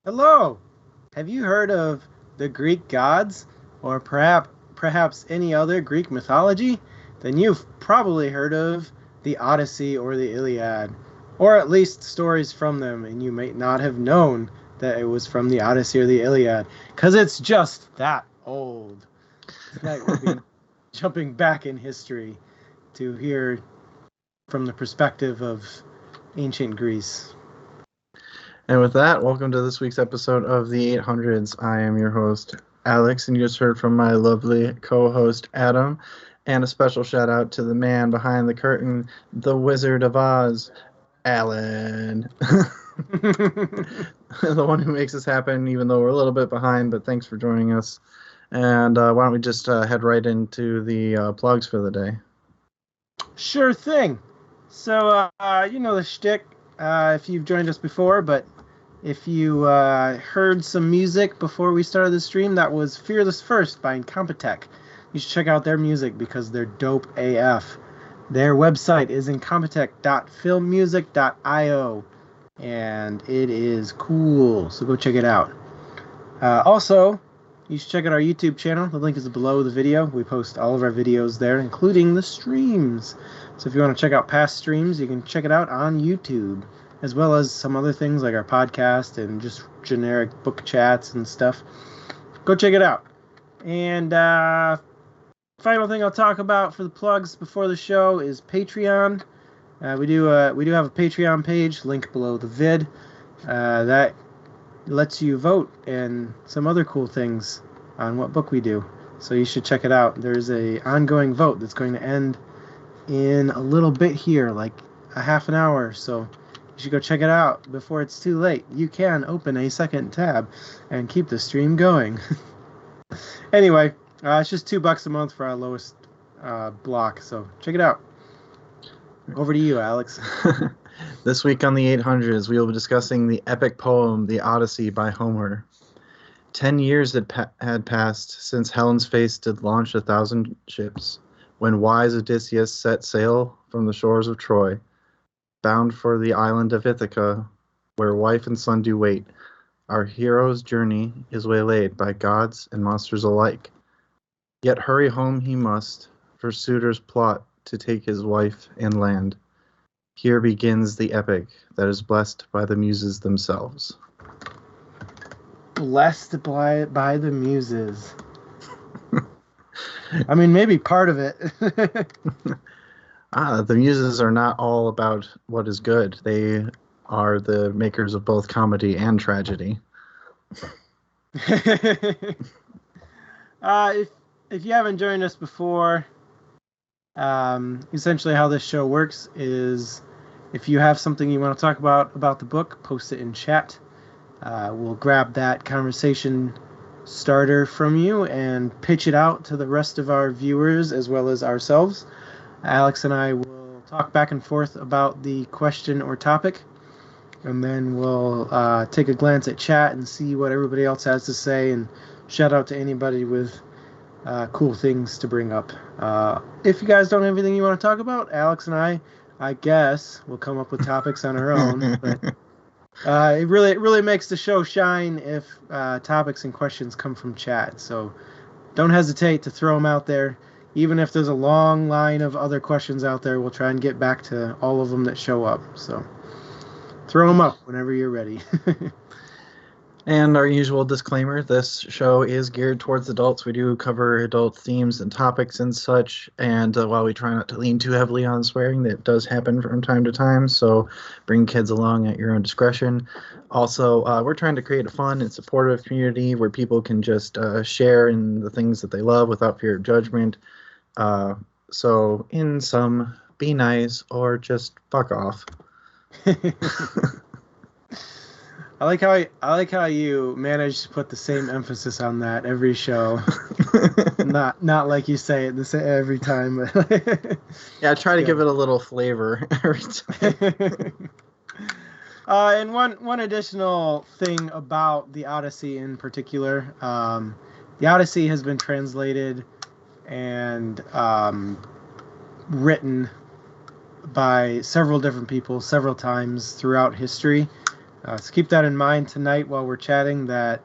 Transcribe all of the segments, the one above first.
Hello! Have you heard of the Greek gods, or perhaps any other Greek mythology? Then you've probably heard of the Odyssey or the Iliad, or at least stories from them, and you may not have known that it was from the Odyssey or the Iliad, because it's just that old. Tonight we'll be jumping back in history to hear from the perspective of ancient Greece. And with that, welcome to this week's episode of the 800's. I am your host, Alex, and you just heard from my lovely co-host, Adam. And a special shout out to the man behind the curtain, the Wizard of Oz, Alan. The one who makes this happen, even though we're a little bit behind, but thanks for joining us. And why don't we just head right into the plugs for the day? Sure thing. So, you know the shtick if you've joined us before, but if you heard some music before we started the stream, that was Fearless First by Incompetech. You should check out their music because they're dope AF. Their website is incompetech.filmmusic.io, and it is cool, so go check it out. Also, you should check out our YouTube channel. The link is below the video. We post all of our videos there, including the streams. So if you want to check out past streams, you can check it out on YouTube, as well as some other things like our podcast and just generic book chats and stuff. Go check it out. And final thing I'll talk about for the plugs before the show is Patreon. We do have a Patreon page, link below the vid. That lets you vote and some other cool things on what book we do. So you should check it out. There's a ongoing vote that's going to end in a little bit here, like a half an hour. So you should go check it out before it's too late. You can open a second tab and keep the stream going. Anyway, it's just $2 a month for our lowest block. So check it out. Over to you, Alex. This week on the 800s, we will be discussing the epic poem, The Odyssey by Homer. 10 years had passed since Helen's face did launch 1,000 ships, when wise Odysseus set sail from the shores of Troy, bound for the island of Ithaca, where wife and son do wait. Our hero's journey is waylaid by gods and monsters alike. Yet hurry home he must, for suitors plot to take his wife and land. Here begins the epic that is blessed by the muses themselves. Blessed by the muses. I mean, maybe part of it. The muses are not all about what is good. They are the makers of both comedy and tragedy. If you haven't joined us before, essentially how this show works is if you have something you want to talk about the book, post it in chat. We'll grab that conversation starter from you and pitch it out to the rest of our viewers as well as ourselves. Alex and I will talk back and forth about the question or topic, and then we'll take a glance at chat and see what everybody else has to say, and shout out to anybody with cool things to bring up. If you guys don't have anything you want to talk about, Alex and I guess, will come up with topics on our own. But it really makes the show shine if topics and questions come from chat. So don't hesitate to throw them out there. Even if there's a long line of other questions out there, we'll try and get back to all of them that show up. So throw them up whenever you're ready. And our usual disclaimer, this show is geared towards adults. We do cover adult themes and topics and such, and while we try not to lean too heavily on swearing, that does happen from time to time, so bring kids along at your own discretion. Also, we're trying to create a fun and supportive community where people can just share in the things that they love without fear of judgment. So in sum, be nice or just fuck off. I like how you manage to put the same emphasis on that every show. not like you say it every time. But yeah, I try to give it a little flavor every time. And one additional thing about the Odyssey in particular, the Odyssey has been translated and written by several different people several times throughout history. So keep that in mind tonight while we're chatting, that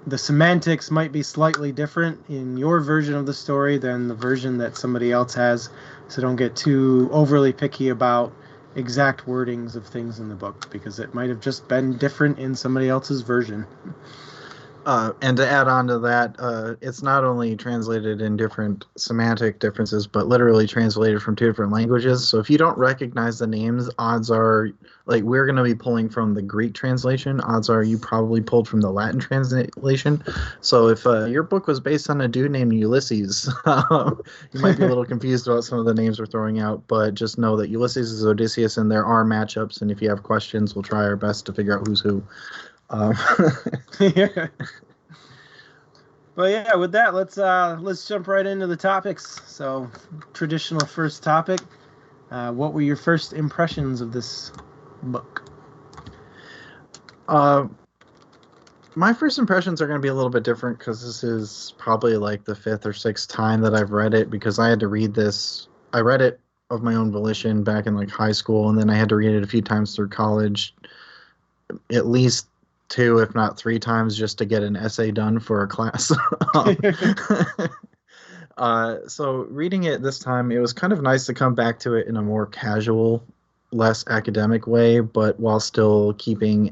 the semantics might be slightly different in your version of the story than the version that somebody else has. So don't get too overly picky about exact wordings of things in the book, because it might have just been different in somebody else's version. And to add on to that, it's not only translated in different semantic differences, but literally translated from 2 different languages. So if you don't recognize the names, odds are, like, we're going to be pulling from the Greek translation. Odds are you probably pulled from the Latin translation. So if your book was based on a dude named Ulysses, you might be a little confused about some of the names we're throwing out, but just know that Ulysses is Odysseus, and there are matchups. And if you have questions, we'll try our best to figure out who's who. Yeah. But yeah, with that, let's jump right into the topics. So, traditional first topic. What were your first impressions of this book? My first impressions are going to be a little bit different, because this is probably like the 5th or 6th time that I've read it, because I had to read this. I read it of my own volition back in like high school, and then I had to read it a few times through college, at least 2, if not 3 times, just to get an essay done for a class. So reading it this time, it was kind of nice to come back to it in a more casual, less academic way, but while still keeping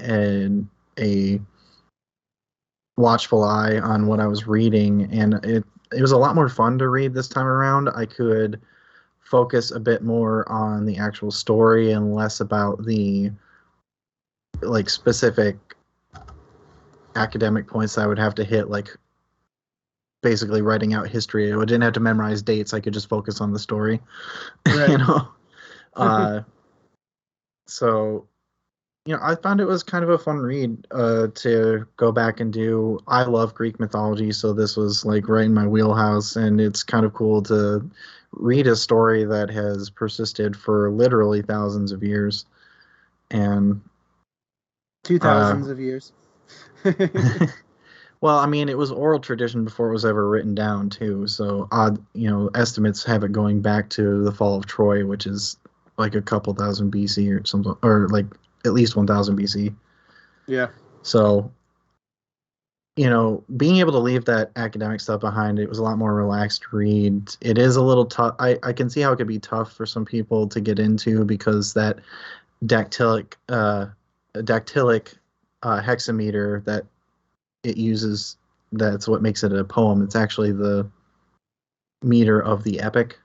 a watchful eye on what I was reading. And it was a lot more fun to read this time around. I could focus a bit more on the actual story and less about the like specific academic points that I would have to hit, like basically writing out history. I didn't have to memorize dates. I could just focus on the story. Right. So I found it was kind of a fun read to go back and do. I love Greek mythology, so this was like right in my wheelhouse, and it's kind of cool to read a story that has persisted for literally thousands of years. And 2000s of years. Well, I mean, it was oral tradition before it was ever written down, too. So estimates have it going back to the fall of Troy, which is like a couple thousand BC or something, or like at least 1000 BC. Yeah. So, being able to leave that academic stuff behind, it was a lot more relaxed read. It is a little tough. I can see how it could be tough for some people to get into, because that dactylic hexameter that it uses, that's what makes it a poem. It's actually the meter of the epic,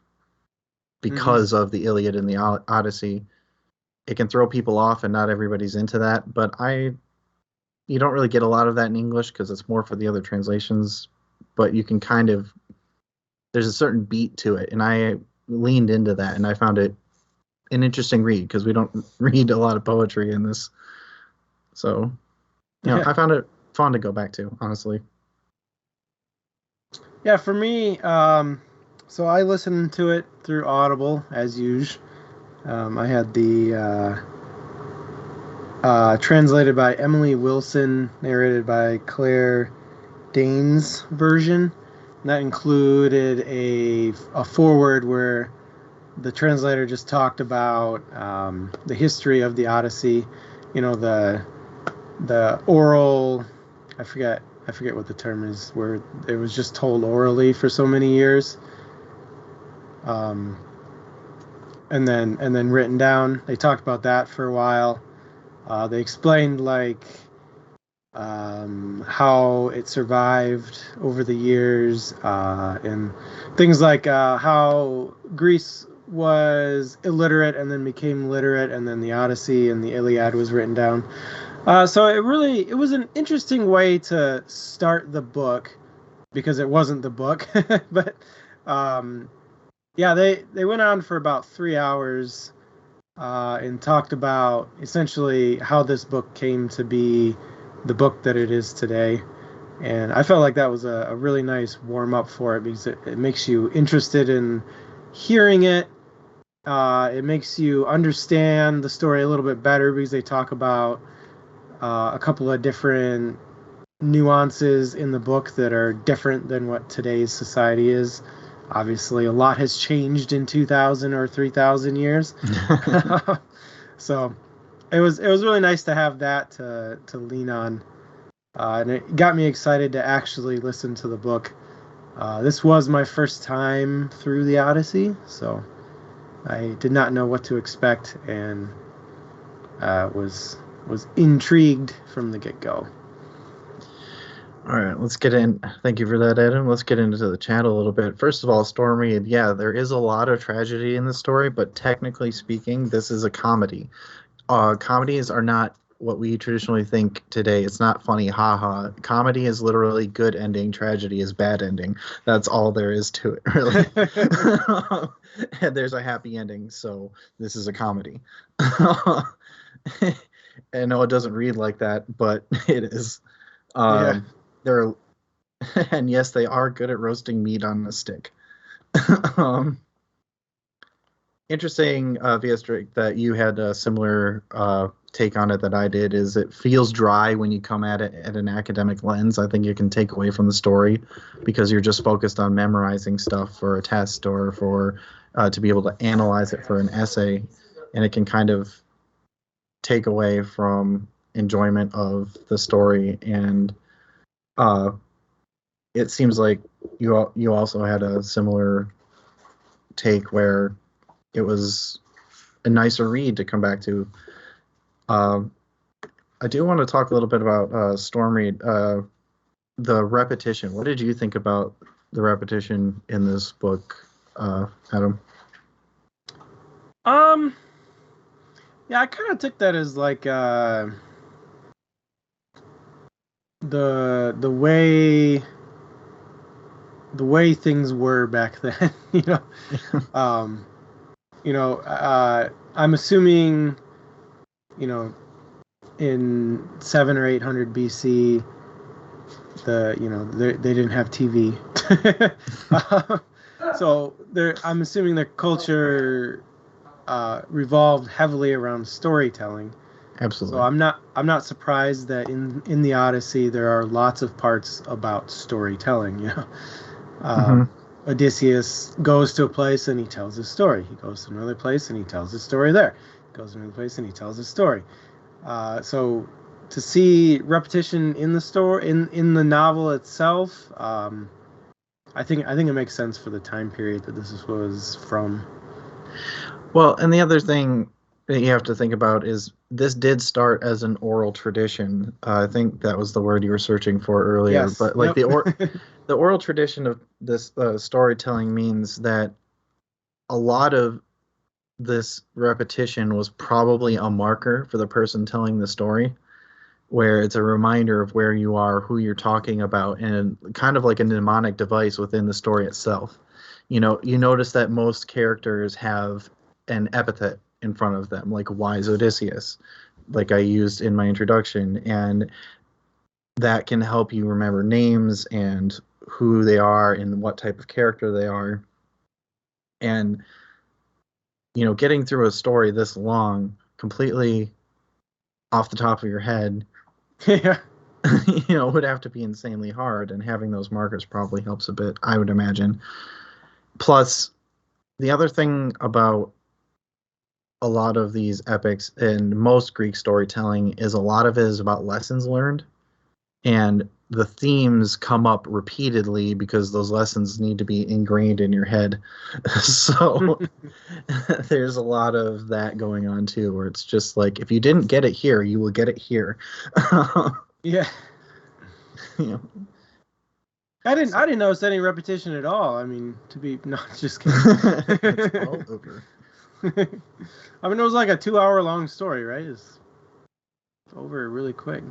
because of the Iliad and the Odyssey. It can throw people off, and not everybody's into that, but you don't really get a lot of that in English, because it's more for the other translations, but you can there's a certain beat to it, and I leaned into that, and I found it an interesting read, because we don't read a lot of poetry in this. So, I found it fun to go back to, honestly. Yeah, for me, so I listened to it through Audible, as usual. I had the translated by Emily Wilson, narrated by Claire Danes version. And that included a foreword where the translator just talked about the history of the Odyssey, the oral, I forget what the term is, where it was just told orally for so many years, and then written down. They talked about that for a while. They explained how it survived over the years, and things like how Greece was illiterate and then became literate, and then the Odyssey and the Iliad was written down. So it was an interesting way to start the book, because it wasn't the book. But they went on for about 3 hours and talked about essentially how this book came to be the book that it is today. And I felt like that was a really nice warm-up for it, because it makes you interested in hearing it. It makes you understand the story a little bit better, because they talk about a couple of different nuances in the book that are different than what today's society is. Obviously, a lot has changed in 2,000 or 3,000 years. So it was really nice to have that to lean on, and it got me excited to actually listen to the book. This was my first time through the Odyssey, so I did not know what to expect, and was intrigued from the get-go. All right, let's get in. Thank you for that, Adam. Let's get into the chat a little bit. First of all, Stormy, yeah, there is a lot of tragedy in the story, but technically speaking, this is a comedy. Comedies are not what we traditionally think today. It's not funny, haha. Comedy is literally good ending, tragedy is bad ending. That's all there is to it, really. And there's a happy ending, so this is a comedy. I know it doesn't read like that, but it is. Yeah. They're and yes, they are good at roasting meat on a stick. Interesting, Viastric, that you had a similar take on it that I did. Is it feels dry when you come at it at an academic lens. I think it can take away from the story because you're just focused on memorizing stuff for a test or for to be able to analyze it for an essay, and it can kind of take away from enjoyment of the story. And it seems like you also had a similar take where it was a nicer read to come back to. I do want to talk a little bit about Storm Read, the repetition. What did you think about the repetition in this book, Adam? Yeah, I kind of took that as like the way things were back then, you know. I'm assuming, in 7 or 800 BC, they didn't have TV, so I'm assuming their culture revolved heavily around storytelling. Absolutely. So I'm not surprised that in the Odyssey there are lots of parts about storytelling. Odysseus goes to a place and he tells his story. He goes to another place and he tells his story there. He goes to another place and he tells his story. So to see repetition in the story in the novel itself, I think it makes sense for the time period that this was from. Well, and the other thing that you have to think about is this did start as an oral tradition. I think that was the word you were searching for earlier. Yes. But like Yep. the oral tradition of this storytelling means that a lot of this repetition was probably a marker for the person telling the story, where it's a reminder of where you are, who you're talking about, and kind of like a mnemonic device within the story itself. You notice that most characters have an epithet in front of them, like Wise Odysseus, like I used in my introduction, and that can help you remember names and who they are and what type of character they are. And getting through a story this long completely off the top of your head Yeah. would have to be insanely hard, and having those markers probably helps a bit, I would imagine. Plus, the other thing about a lot of these epics and most Greek storytelling is a lot of it is about lessons learned, and the themes come up repeatedly because those lessons need to be ingrained in your head. So there's a lot of that going on too, where it's just like, if you didn't get it here, you will get it here. Yeah. I didn't notice any repetition at all. I mean, just kidding. It's all over. I mean, it was like a 2-hour long story, right? It's over really quick.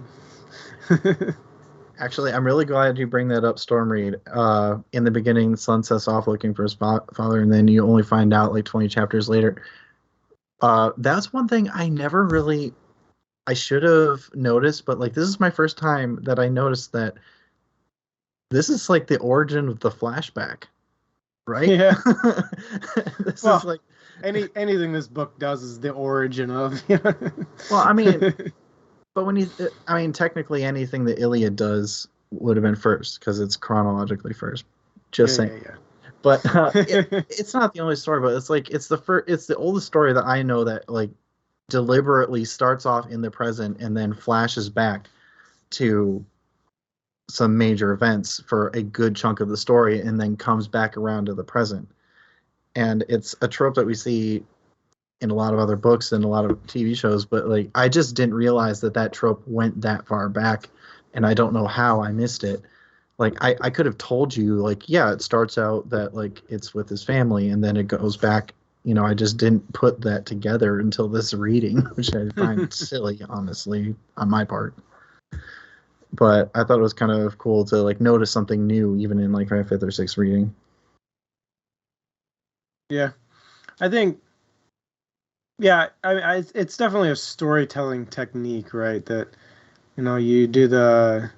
Actually, I'm really glad you bring that up, Storm Reed. In the beginning, the son sets off looking for his father, and then you only find out like 20 chapters later. That's one thing I should have noticed, but like this is my first time that I noticed that this is like the origin of the flashback, right? Yeah. This well, is like anything this book does is the origin of. Well, I mean, but technically anything the Iliad does would have been first because it's chronologically first. Just saying. Yeah. But it's not the only story, but it's like it's the oldest story that I know that like deliberately starts off in the present and then flashes back to some major events for a good chunk of the story and then comes back around to the present. And it's a trope that we see in a lot of other books and a lot of TV shows, but like I just didn't realize that trope went that far back, and I don't know how I missed it. Like I could have told you, like, yeah, it starts out that like it's with his family and then it goes back. I just didn't put that together until this reading, which I find silly, honestly, on my part. But I thought it was kind of cool to like notice something new, even in like my fifth or sixth reading. Yeah, I think. Yeah, it's definitely a storytelling technique, right? That you do the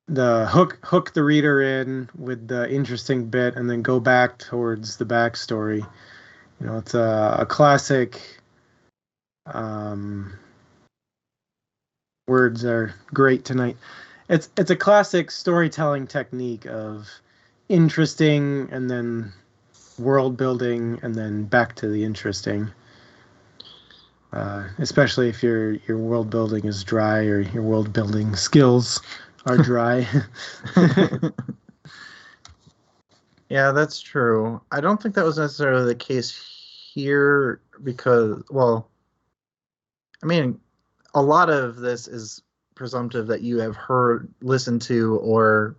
hook the reader in with the interesting bit, and then go back towards the backstory. It's a classic. Um, Words are great tonight. It's a classic storytelling technique of interesting and then world building and then back to the interesting. Especially if your world building is dry or your world building skills are dry. Yeah, that's true. I don't think that was necessarily the case here because, well, I mean, a lot of this is presumptive that you have listened to, or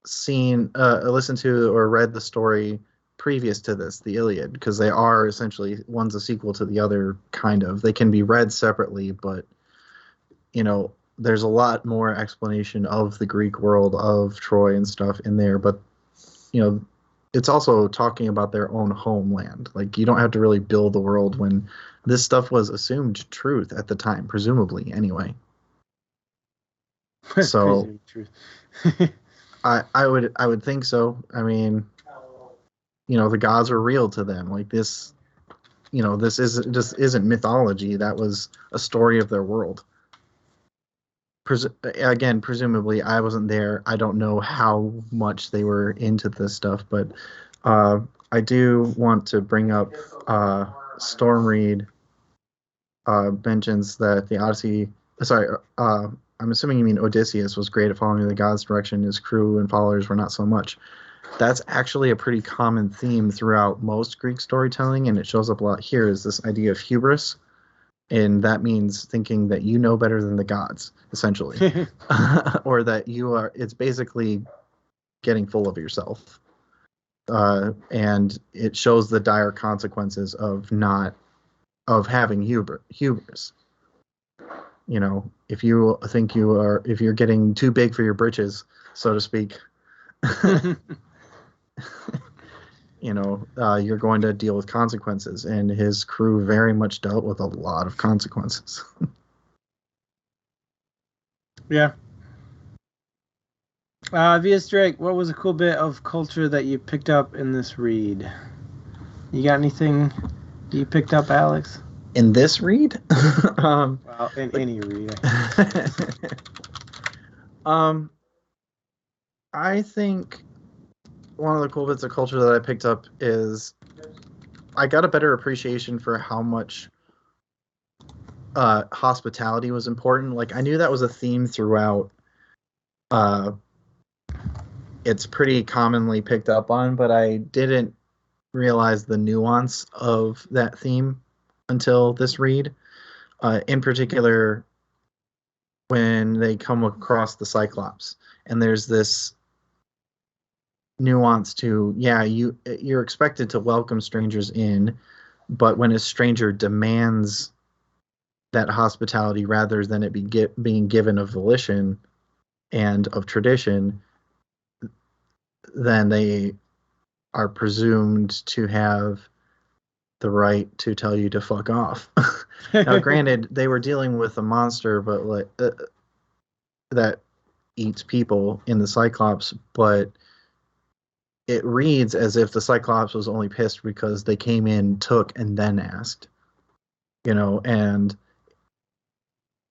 listened to or read the story previous to this, the Iliad, because they are essentially, one's a sequel to the other, kind of. They can be read separately, but there's a lot more explanation of the Greek world, of Troy and stuff in there, but it's also talking about their own homeland. Like, you don't have to really build the world when this stuff was assumed truth at the time, presumably, anyway. So truth. I would think so. I mean, the gods were real to them. Like, this isn't mythology. That was a story of their world. Again, presumably, I wasn't there. I don't know how much they were into this stuff, but I do want to bring up Stormreed mentions that the Odyssey. Sorry, I'm assuming you mean Odysseus was great at following the gods' direction. His crew and followers were not so much. That's actually a pretty common theme throughout most Greek storytelling, and it shows up a lot here. Is this idea of hubris? And that means thinking that you know better than the gods, essentially. Or that it's basically getting full of yourself. And it shows the dire consequences of having hubris. If you think if you're getting too big for your britches, so to speak, you're going to deal with consequences, and his crew very much dealt with a lot of consequences. Yeah. V.S. Drake, what was a cool bit of culture that you picked up in this read? You got anything you picked up, Alex? In this read? Well, in any read. I think one of the cool bits of culture that I picked up is I got a better appreciation for how much hospitality was important. Like, I knew that was a theme throughout. It's pretty commonly picked up on, but I didn't realize the nuance of that theme until this read. In particular, when they come across the Cyclops, and there's this nuance to, you're expected to welcome strangers in, but when a stranger demands that hospitality rather than it being given of volition and of tradition, then they are presumed to have the right to tell you to fuck off. Now, granted, they were dealing with a monster, but like that eats people in the Cyclops, but it reads as if the Cyclops was only pissed because they came in, took, and then asked. And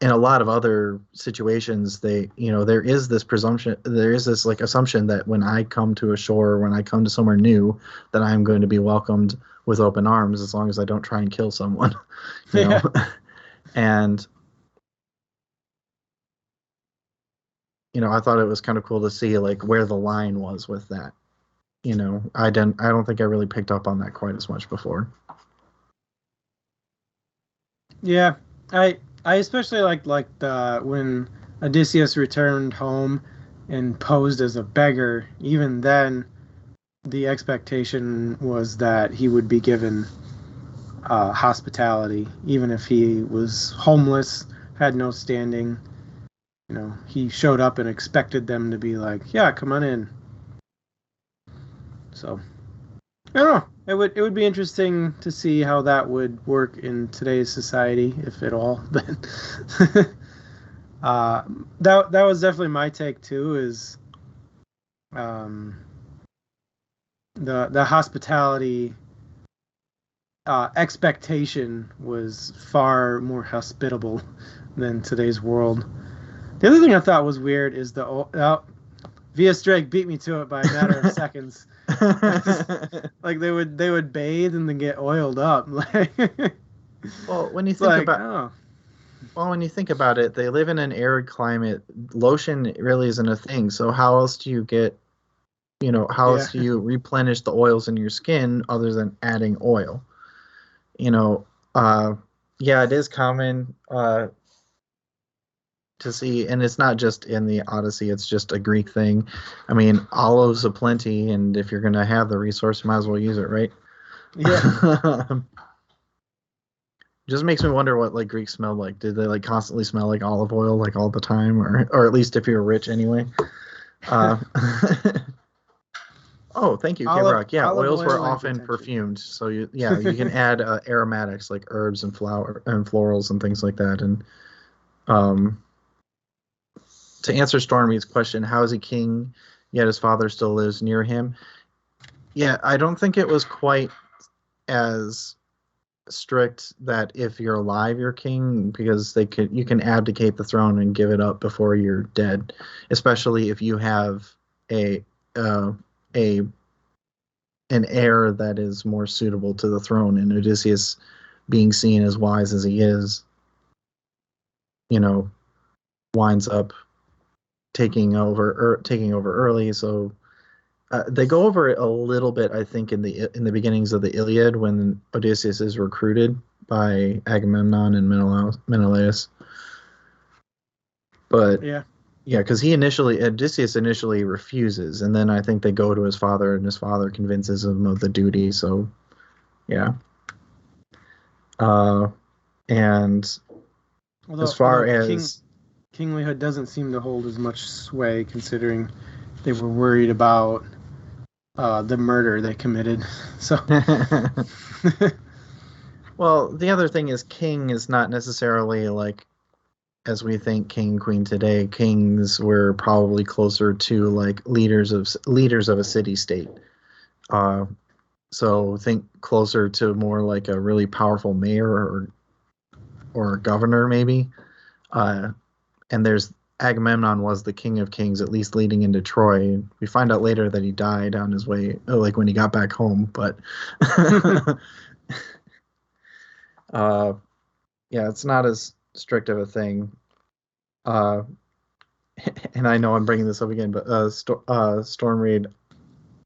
in a lot of other situations, there is this presumption, there is this like assumption that when I come to a shore, when I come to somewhere new, that I'm going to be welcomed with open arms as long as I don't try and kill someone, you know. And I thought it was kind of cool to see like where the line was with that. I don't think I really picked up on that quite as much before. Yeah, I especially like the when Odysseus returned home and posed as a beggar. Even then, the expectation was that he would be given hospitality, even if he was homeless, had no standing. He showed up and expected them to be like, "Yeah, come on in." So I don't know. It would be interesting to see how that would work in today's society, if at all. Then that was definitely my take too. Is the hospitality expectation was far more hospitable than today's world. The other thing I thought was weird is V.S. Drake beat me to it by a matter of seconds. Like they would bathe and then get oiled up. Well, when you think when you think about it, they live in an arid climate. Lotion really isn't a thing. So how else do you else do you replenish the oils in your skin other than adding oil? It is common to see, and it's not just in the Odyssey, it's just a Greek thing. I mean, olives aplenty, and if you're going to have the resource, you might as well use it, right? Yeah. Just makes me wonder what like Greeks smelled like. Did they like constantly smell like olive oil like all the time, or at least if you're rich anyway? Oh, thank you, K-Rock. Yeah, oils were often perfumed, so you can add aromatics like herbs and flower and florals and things like that. And to answer Stormy's question, how is he king yet his father still lives near him? Yeah, I don't think it was quite as strict that if you're alive you're king, because you can abdicate the throne and give it up before you're dead, especially if you have an heir that is more suitable to the throne. And Odysseus, being seen as wise as he is, winds up taking over early. So they go over it a little bit, I think, in the beginnings of the Iliad, when Odysseus is recruited by Agamemnon and Menelaus. But because Odysseus initially refuses, and then I think they go to his father, and his father convinces him of the duty. So, yeah. And as far as kinglyhood doesn't seem to hold as much sway, considering they were worried about the murder they committed. So, well, the other thing is, king is not necessarily like as we think king queen today. Kings were probably closer to like leaders of a city state. So think closer to more like a really powerful mayor or a governor maybe. And there's Agamemnon was the king of kings, at least leading into Troy. We find out later that he died on his way, like when he got back home. But it's not as strict of a thing. And I know I'm bringing this up again, but Stormreed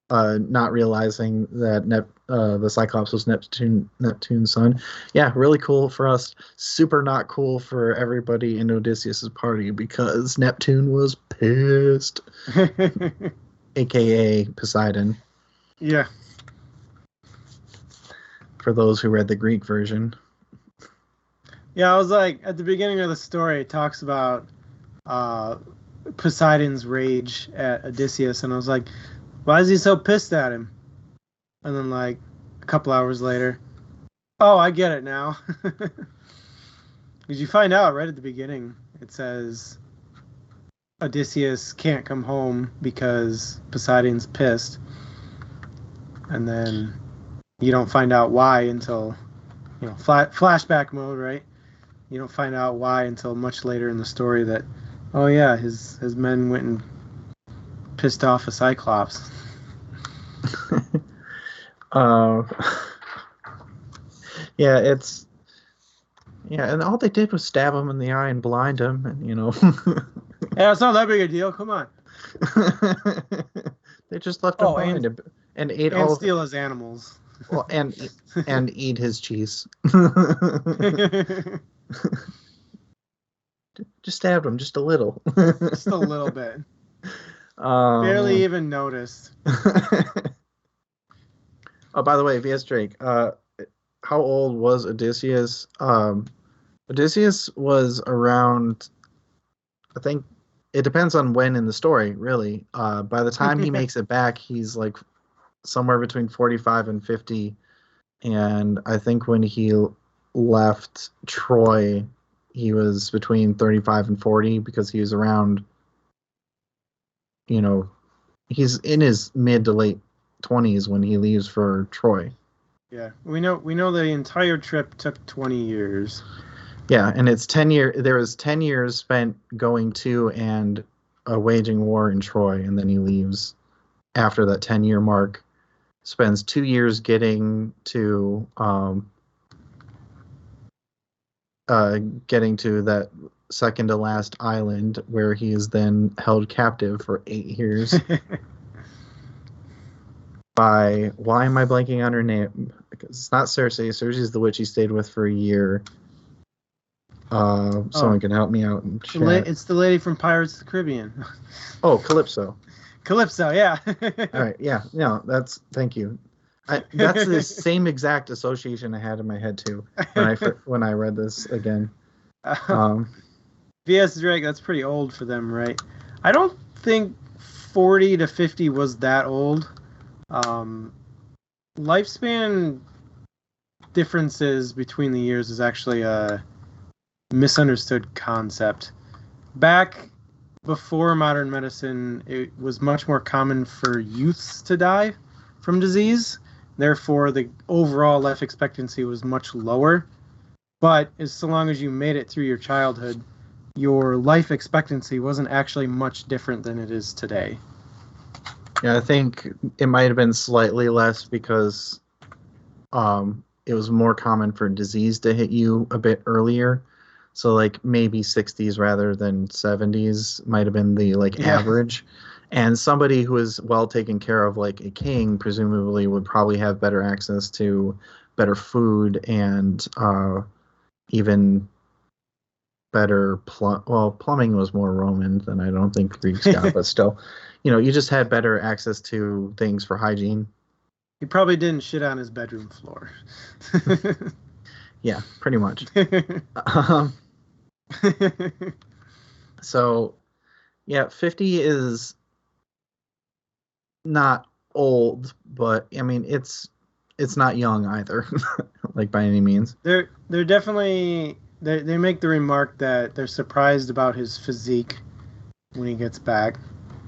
not realizing that the Cyclops was Neptune's son. Yeah, really cool for us. Super not cool for everybody in Odysseus's party, because Neptune was pissed. AKA Poseidon. Yeah. For those who read the Greek version. Yeah, I was like, at the beginning of the story, it talks about Poseidon's rage at Odysseus, and I was like, why is he so pissed at him? And then, like, a couple hours later, oh, I get it now. Because you find out right at the beginning, it says Odysseus can't come home because Poseidon's pissed. And then you don't find out why until, flashback mode, right? You don't find out why until much later in the story that, oh yeah, his men went and pissed off a Cyclops. Yeah, and all they did was stab him in the eye and blind him, and Yeah, it's not that big a deal. Come on. They just left him behind and ate all steal his animals. Well, and eat his cheese. Just stabbed him just a little. Just a little bit. Barely even noticed. Oh, by the way, VS Drake, how old was Odysseus? Odysseus was around, I think, it depends on when in the story, really. By the time he makes it back, he's like somewhere between 45 and 50. And I think when he left Troy, he was between 35 and 40 because he was around, he's in his mid to late 20s when he leaves for Troy. Yeah, we know the entire trip took 20 years. Yeah, and it's 10 years. There was 10 years spent going to and waging war in Troy, and then he leaves after that 10-year mark. Spends 2 years getting to that second to last island, where he is then held captive for 8 years. By, why am I blanking on her name? Because it's not Cersei. Cersei's the witch he stayed with for a year. Someone can help me out in chat. It's the lady from Pirates of the Caribbean. Oh, Calypso. Calypso, yeah. All right, yeah, no, thank you. That's the same exact association I had in my head too when I read this again. V.S. Drake, that's pretty old for them, right? I don't think 40 to 50 was that old. Lifespan differences between the years is actually a misunderstood concept. Back before modern medicine, it was much more common for youths to die from disease. Therefore, the overall life expectancy was much lower. But so long as you made it through your childhood, your life expectancy wasn't actually much different than it is today. Yeah, I think it might have been slightly less because it was more common for disease to hit you a bit earlier. So like maybe 60s rather than 70s might have been the average. And somebody who is well taken care of, like a king, presumably would probably have better access to better food and even better plumbing was more Roman than I don't think Greeks got, but still, you just had better access to things for hygiene. He probably didn't shit on his bedroom floor. Yeah, pretty much. So, yeah, 50 is not old, but I mean it's not young either, like by any means. They're definitely they make the remark that they're surprised about his physique when he gets back.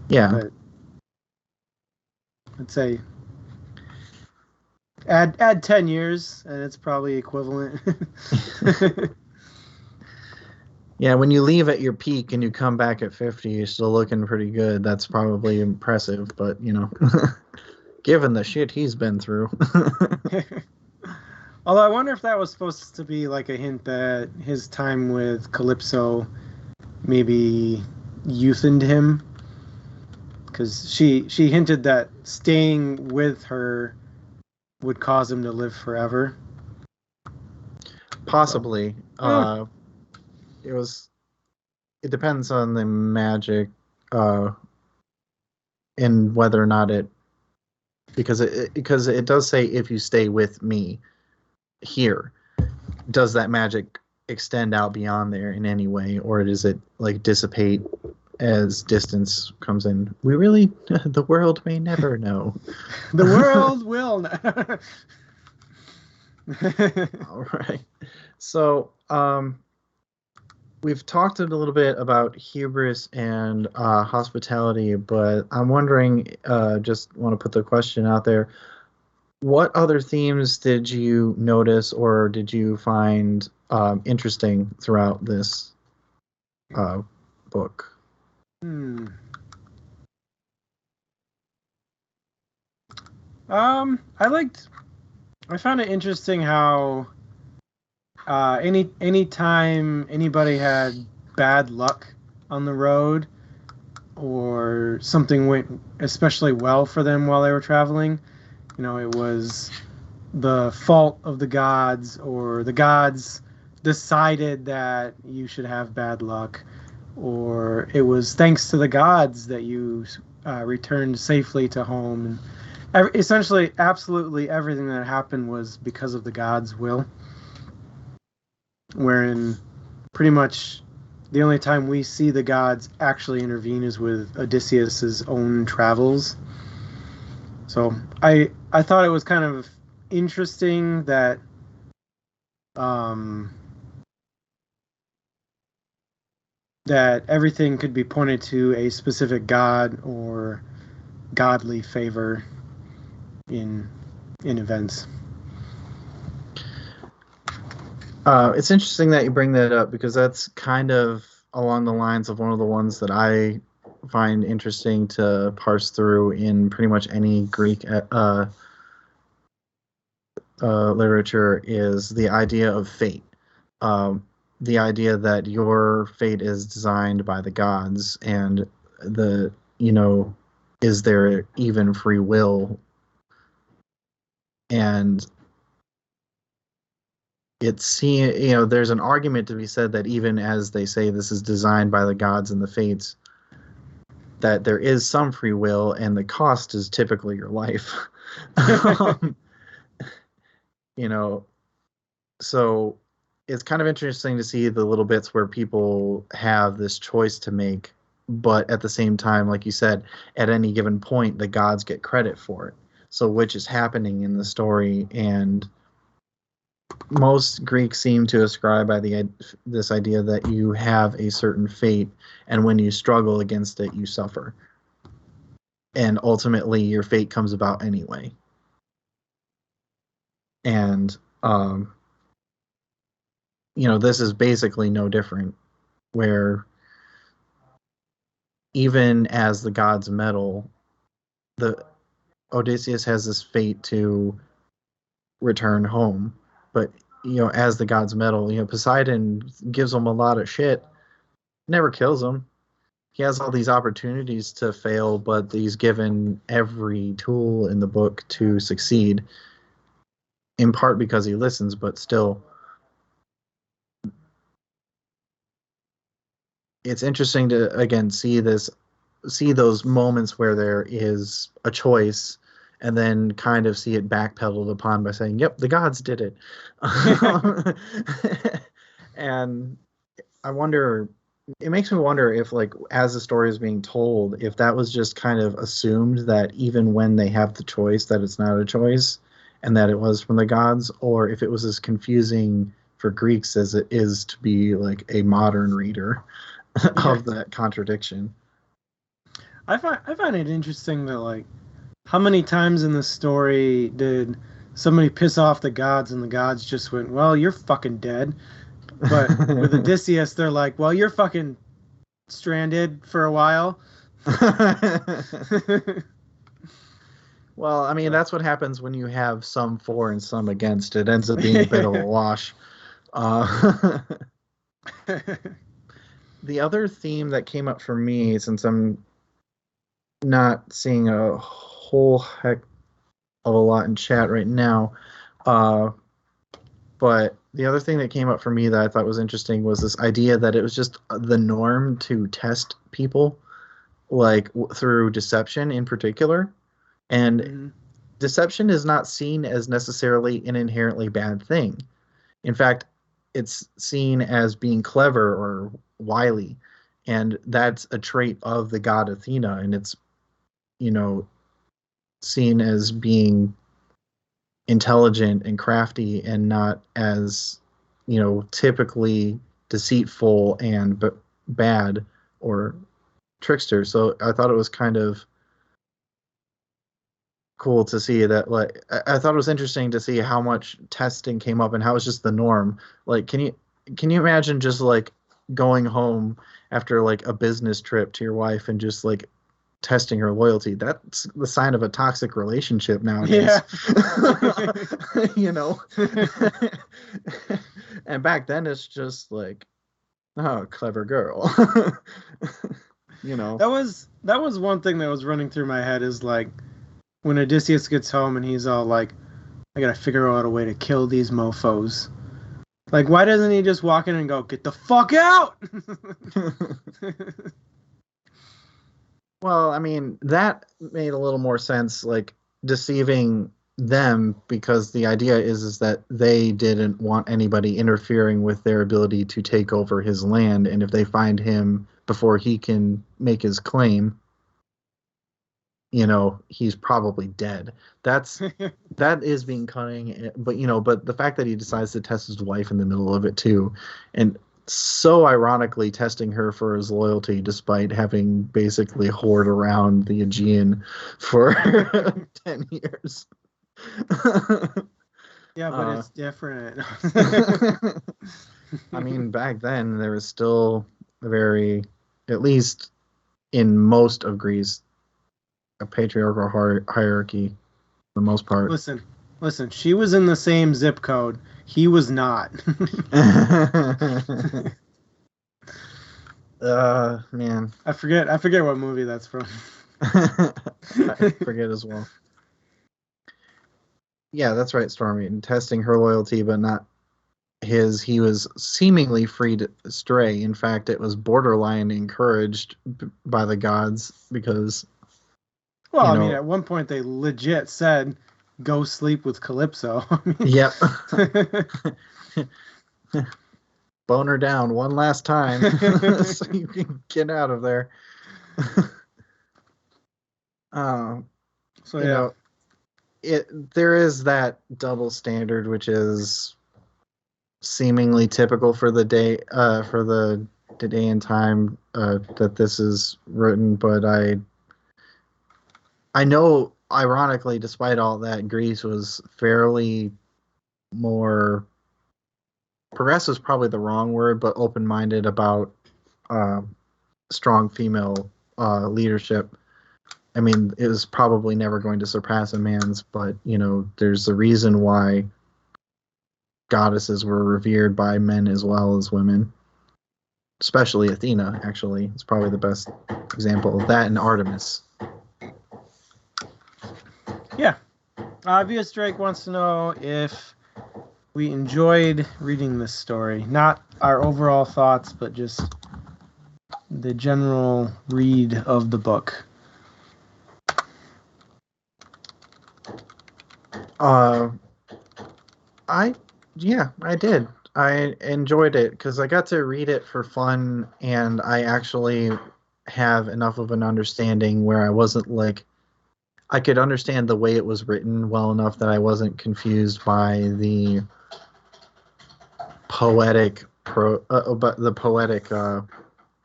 Yeah. But let's say add 10 years and it's probably equivalent. Yeah, when you leave at your peak and you come back at 50, you're still looking pretty good. That's probably impressive, but given the shit he's been through. Although I wonder if that was supposed to be like a hint that his time with Calypso maybe youthened him, because she hinted that staying with her would cause him to live forever. Possibly. It depends on the magic and whether or not because it does say if you stay with me here, does that magic extend out beyond there in any way, or does it dissipate as distance comes in? The world may never know. The world will not. All right. So, we've talked a little bit about hubris and hospitality, but I'm wondering, just want to put the question out there, what other themes did you notice or did you find interesting throughout this book. I found it interesting how any time anybody had bad luck on the road or something went especially well for them while they were traveling, it was the fault of the gods, or the gods decided that you should have bad luck, or it was thanks to the gods that you returned safely to home. And essentially, absolutely everything that happened was because of the gods' will. Wherein pretty much the only time we see the gods actually intervene is with Odysseus's own travels. So I thought it was kind of interesting that that everything could be pointed to a specific god or godly favor in events. It's interesting that you bring that up, because that's kind of along the lines of one of the ones that I find interesting to parse through in pretty much any Greek literature, is the idea of fate. The idea that your fate is designed by the gods, and is there even free will? And there's an argument to be said that even as they say this is designed by the gods and the fates, that there is some free will, and the cost is typically your life. So it's kind of interesting to see the little bits where people have this choice to make, but at the same time, like you said, at any given point, the gods get credit for it. So which is happening in the story, and most Greeks seem to ascribe by this idea that you have a certain fate, and when you struggle against it, you suffer. And ultimately, your fate comes about anyway. And, this is basically no different, where even as the gods meddle, Odysseus has this fate to return home. But, as the gods meddle, Poseidon gives him a lot of shit, never kills him. He has all these opportunities to fail, but he's given every tool in the book to succeed, in part because he listens, but still. It's interesting to, again, see those moments where there is a choice, and then kind of see it backpedaled upon by saying, yep, the gods did it. And it makes me wonder if, like, as the story is being told, if that was just kind of assumed that even when they have the choice, that it's not a choice, and that it was from the gods, or if it was as confusing for Greeks as it is to be like a modern reader of that contradiction. I find it interesting that, like, how many times in the story did somebody piss off the gods and the gods just went, well, you're fucking dead. But with Odysseus, they're like, well, you're fucking stranded for a while. Well, I mean, that's what happens when you have some for and some against. It ends up being a bit of a wash. The other theme that came up for me, since I'm not seeing a whole heck of a lot in chat right now, but the other thing that came up for me that I thought was interesting was this idea that it was just the norm to test people, like through deception in particular. And deception is not seen as necessarily an inherently bad thing. In fact, it's seen as being clever or wily, and that's a trait of the god Athena, and it's seen as being intelligent and crafty, and not as typically deceitful and bad or trickster. So I thought it was kind of cool to see that. Like, I thought it was interesting to see how much testing came up and how it's just the norm. Like, can you can you imagine just like going home after like a business trip to your wife and just like testing her loyalty? That's the sign of a toxic relationship nowadays. Yeah. You know. And back then it's just like, oh, clever girl. You know. That was one thing that was running through my head is like when Odysseus gets home and he's all like, I gotta figure out a way to kill these mofos. Like, why doesn't he just walk in and go, get the fuck out? Well, I mean, that made a little more sense, like deceiving them, because the idea is that they didn't want anybody interfering with their ability to take over his land, and if they find him before he can make his claim, you know, he's probably dead. That is being cunning, but you know, but the fact that he decides to test his wife in the middle of it too, and so ironically testing her for his loyalty despite having basically whored around the Aegean for 10 years. Yeah, but it's different. I mean, back then there was still a very, at least in most of Greece, a patriarchal hierarchy for the most part. Listen, she was in the same zip code. He was not. Man. I forget what movie that's from. I forget as well. Yeah, that's right, Stormy. And testing her loyalty, but not his. He was seemingly free to stray. In fact, it was borderline encouraged by the gods because. Well, I mean, at one point they legit said, "Go sleep with Calypso." Yep. Bone her down one last time so you can get out of there. So you know, there is that double standard, which is seemingly typical for the day and time that this is written, but I know, ironically, despite all that, Greece was fairly more progressive is probably the wrong word, but open-minded about strong female leadership. I mean, it was probably never going to surpass a man's, but you know, there's a reason why goddesses were revered by men as well as women. Especially Athena, actually, is probably the best example of that, and Artemis. Yeah. Obvious Drake wants to know if we enjoyed reading this story. Not our overall thoughts, but just the general read of the book. I did. I enjoyed it because I got to read it for fun, and I actually have enough of an understanding where I wasn't like, I could understand the way it was written well enough that I wasn't confused by the poetic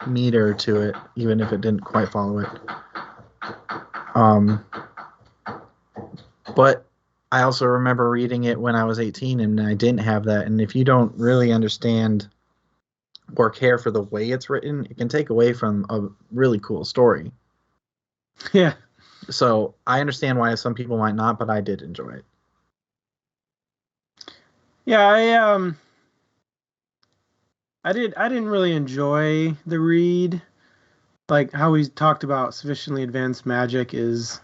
meter to it, even if it didn't quite follow it. But I also remember reading it when I was 18 and I didn't have that. And if you don't really understand or care for the way it's written, it can take away from a really cool story. Yeah. So I understand why some people might not, but I did enjoy it. Yeah, I didn't really enjoy the read. Like how we talked about, Sufficiently Advanced Magic is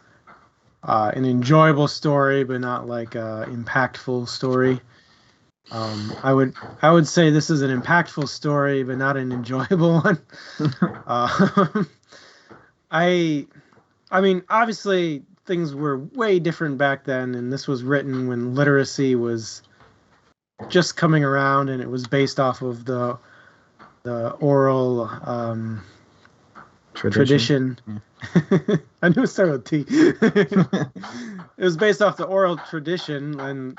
an enjoyable story, but not like a impactful story. I would say this is an impactful story, but not an enjoyable one. I mean, obviously things were way different back then, and this was written when literacy was just coming around, and it was based off of the oral tradition. Yeah. I knew it started with T. It was based off the oral tradition, and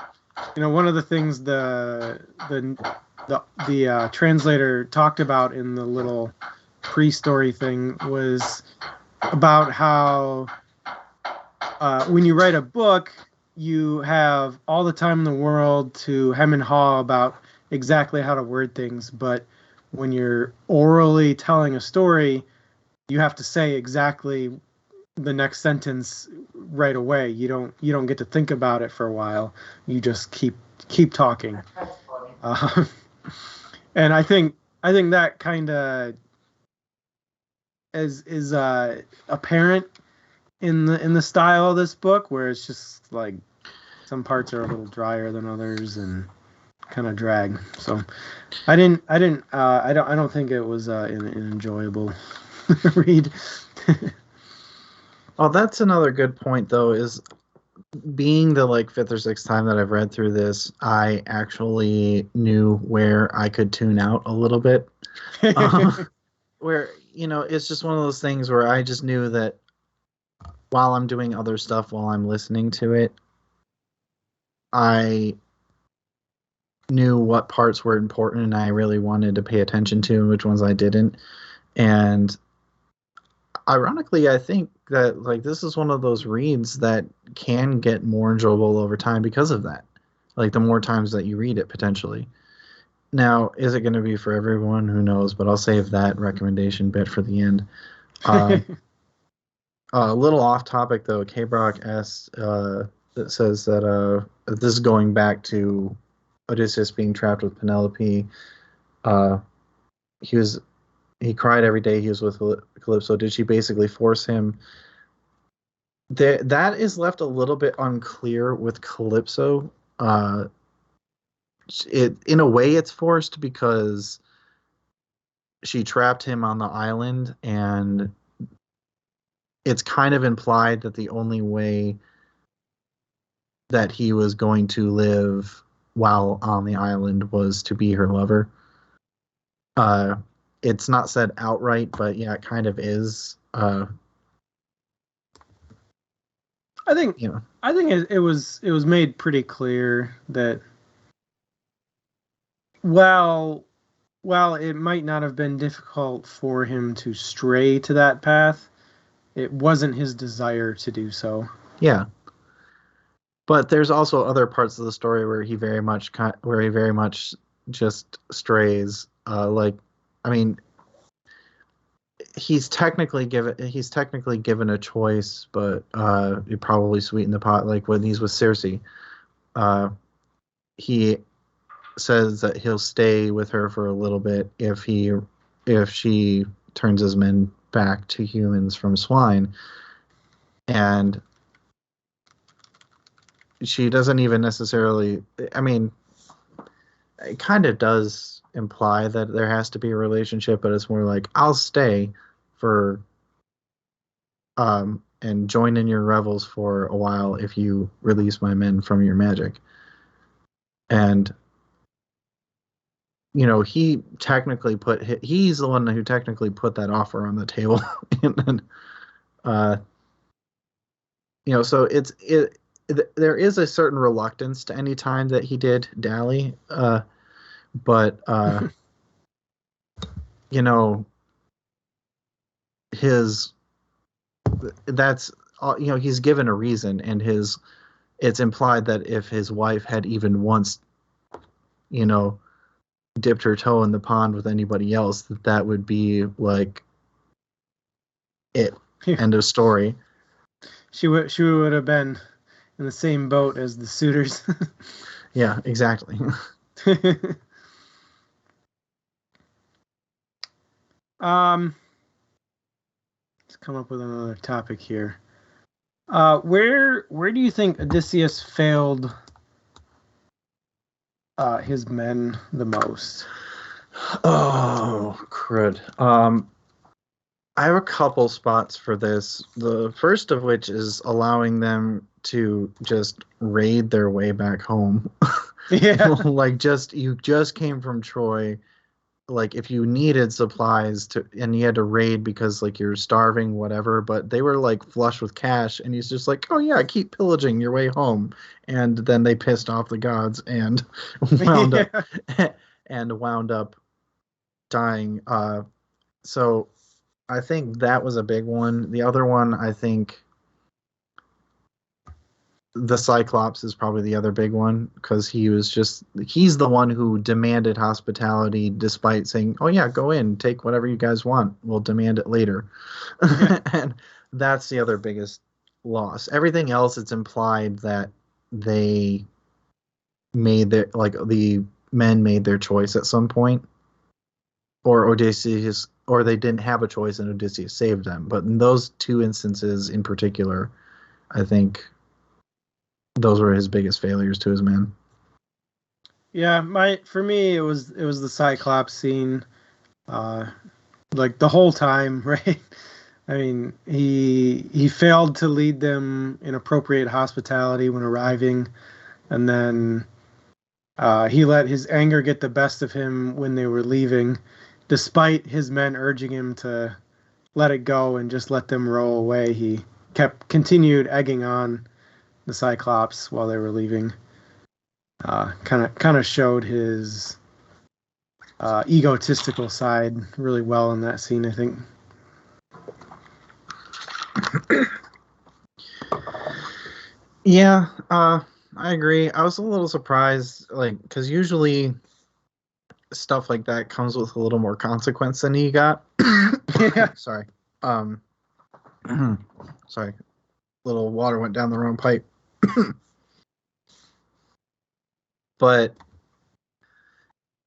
you know, one of the things the translator talked about in the little pre-story thing was about how when you write a book, you have all the time in the world to hem and haw about exactly how to word things, but when you're orally telling a story, you have to say exactly the next sentence right away. You don't get to think about it for a while. You just keep talking. That's funny. Uh, and I think that kind of is apparent in the style of this book, where it's just like some parts are a little drier than others and kind of drag. So I don't think it was an enjoyable read. Oh, that's another good point, though, is being the like fifth or sixth time that I've read through this, I actually knew where I could tune out a little bit. Where, it's just one of those things where I just knew that while I'm doing other stuff while I'm listening to it, I knew what parts were important and I really wanted to pay attention to and which ones I didn't. And ironically, I think that like this is one of those reads that can get more enjoyable over time because of that. Like the more times that you read it, potentially. Now, is it going to be for everyone? Who knows? But I'll save that recommendation bit for the end. A little off topic though. K Brock asks, that says that this is going back to Odysseus being trapped with Penelope. Uh, he cried every day he was with Calypso. Did she basically force him? That is left a little bit unclear with Calypso. In a way, it's forced because she trapped him on the island, and it's kind of implied that the only way that he was going to live while on the island was to be her lover. It's not said outright, but yeah, it kind of is. I think it was made pretty clear that while it might not have been difficult for him to stray to that path, it wasn't his desire to do so. Yeah. But there's also other parts of the story where he very much just strays. I mean, he's technically given a choice, but it probably sweetened the pot. Like when he's with Circe, he says that he'll stay with her for a little bit if she turns his men back to humans from swine, and she doesn't even necessarily. I mean, it kind of does imply that there has to be a relationship, but it's more like I'll stay for and join in your revels for a while if you release my men from your magic. And he technically he's the one who technically put that offer on the table. And then so there is a certain reluctance to any time that he did dally, but his that's he's given a reason, and it's implied that if his wife had even once dipped her toe in the pond with anybody else, that would be like it. End of story. She would have been in the same boat as the suitors. Yeah, exactly. Let's come up with another topic here. Where do you think Odysseus failed his men the most? Oh, crud. I have a couple spots for this. The first of which is allowing them to just raid their way back home. Yeah. Like you just came from Troy. Like if you needed supplies and you had to raid because like you're starving, whatever, but they were like flush with cash, and he's just like, oh yeah, keep pillaging your way home. And then they pissed off the gods and wound up dying. So I think that was a big one. The other one, I think the Cyclops is probably the other big one, because he's the one who demanded hospitality despite saying, oh yeah, go in, take whatever you guys want, we'll demand it later. And that's the other biggest loss. Everything else, it's implied that they made the men made their choice at some point, or Odysseus, or they didn't have a choice and Odysseus saved them. But in those two instances in particular, I think those were his biggest failures to his men. Yeah, for me it was the Cyclops scene, like the whole time, right? I mean, he failed to lead them in appropriate hospitality when arriving, and then he let his anger get the best of him when they were leaving, despite his men urging him to let it go and just let them roll away. He continued egging on the Cyclops while they were leaving. Kind of showed his egotistical side really well in that scene, I think. Yeah, I agree. I was a little surprised, because usually stuff like that comes with a little more consequence than he got. Yeah. Sorry. Sorry. Little water went down the wrong pipe. But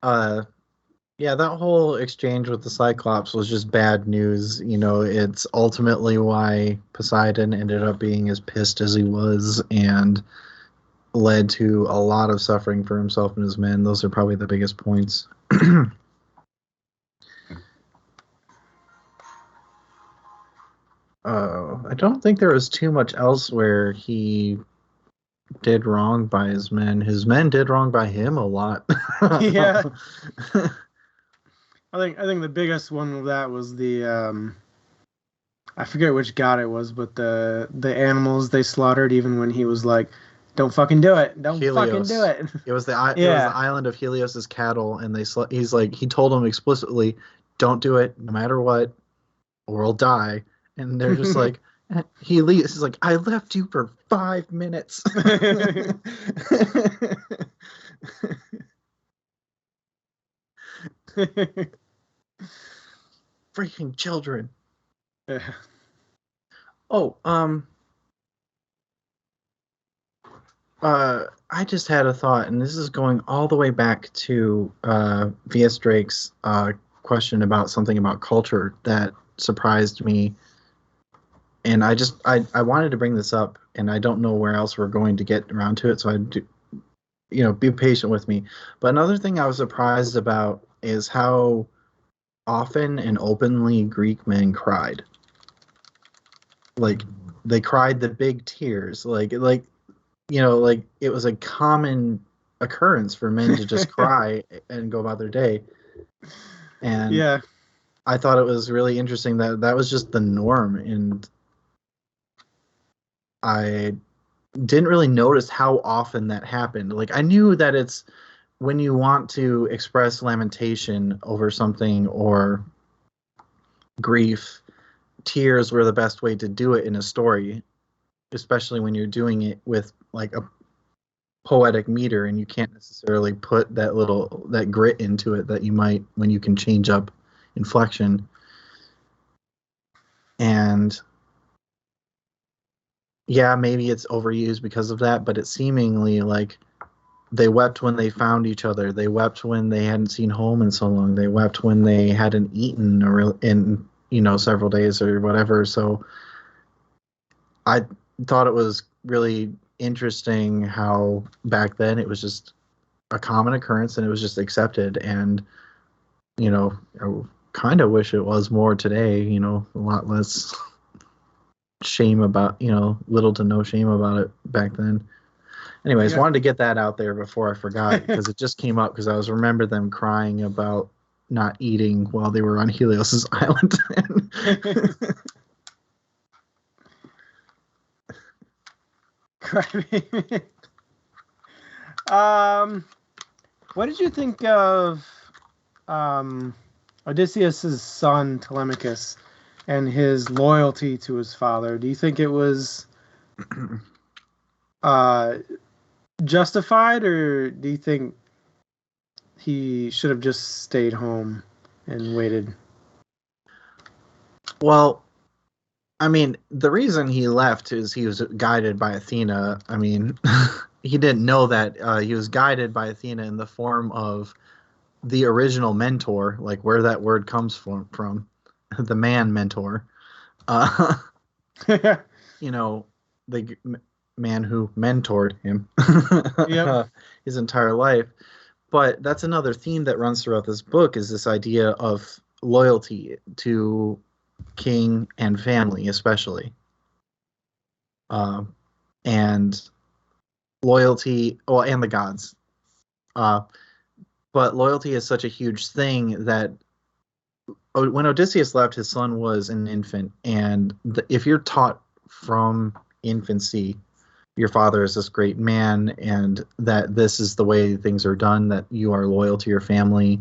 yeah, that whole exchange with the Cyclops was just bad news. It's ultimately why Poseidon ended up being as pissed as he was, and led to a lot of suffering for himself and his men. Those are probably the biggest points. I don't think there was too much else where he did wrong by his men. His men did wrong by him a lot. Yeah. I think the biggest one of that was the I forget which god it was, but the animals they slaughtered even when he was like, "Don't fucking do it! Don't fucking do it!" It was the island of Helios's cattle, and he's like, he told them explicitly, "Don't do it, no matter what, or I'll die." And they're just like, he leaves. He's like, "I left you for 5 minutes." Freaking children. Yeah. Oh, I just had a thought, and this is going all the way back to V.S. Drake's question about something about culture that surprised me. And I wanted to bring this up, and I don't know where else we're going to get around to it, so be patient with me. But another thing I was surprised about is how often and openly Greek men cried. Like, they cried the big tears. Like it was a common occurrence for men to just cry and go about their day. And yeah, I thought it was really interesting that was just the norm, and I didn't really notice how often that happened. Like, I knew that it's when you want to express lamentation over something or grief, tears were the best way to do it in a story, especially when you're doing it with like a poetic meter and you can't necessarily put that grit into it that you might when you can change up inflection. And yeah, maybe it's overused because of that, but it's seemingly like they wept when they found each other. They wept when they hadn't seen home in so long. They wept when they hadn't eaten in several days or whatever. So I thought it was really interesting how back then it was just a common occurrence and it was just accepted. And I kind of wish it was more today. A lot less shame about, little to no shame about it back then. Anyways, wanted to get that out there before I forgot, because it just came up because I remember them crying about not eating while they were on Helios's island. What did you think of Odysseus's son Telemachus and his loyalty to his father? Do you think it was uh, justified, or do you think he should have just stayed home and waited? Well, I mean, the reason he left is he was guided by Athena. I mean, he didn't know that he was guided by Athena in the form of the original mentor, like where that word comes from the man mentor. Uh, you know, the man who mentored him Yep. his entire life. But that's another theme that runs throughout this book is this idea of loyalty to king and family, especially. And loyalty, well, and the gods. Uh, but loyalty is such a huge thing that when Odysseus left, his son was an infant, and if you're taught from infancy, your father is this great man, and that this is the way things are done, that you are loyal to your family,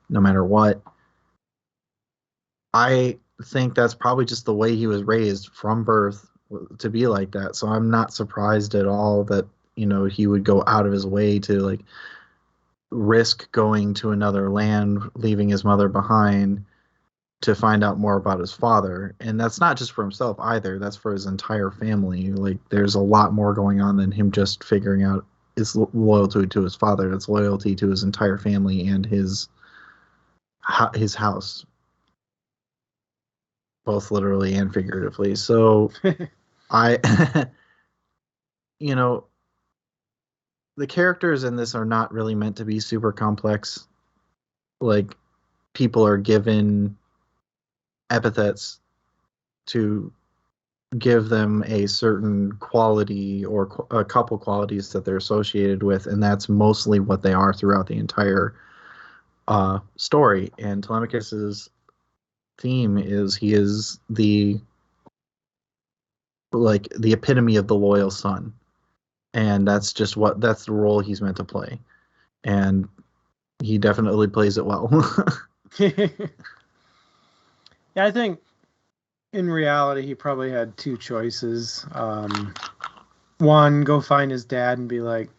no matter what. I think that's probably just the way he was raised from birth to be like that. So I'm not surprised at all that he would go out of his way to like risk going to another land, leaving his mother behind to find out more about his father. And that's not just for himself either, that's for his entire family. Like there's a lot more going on than him just figuring out his loyalty to his father. That's loyalty to his entire family and his house, both literally and figuratively. So I the characters in this are not really meant to be super complex. Like people are given epithets to give them a certain quality or a couple qualities that they're associated with, and that's mostly what they are throughout the entire story. And Telemachus's theme is he is the epitome of the loyal son, and that's the role he's meant to play, and he definitely plays it well. Yeah, I think in reality he probably had two choices. One, go find his dad and be like,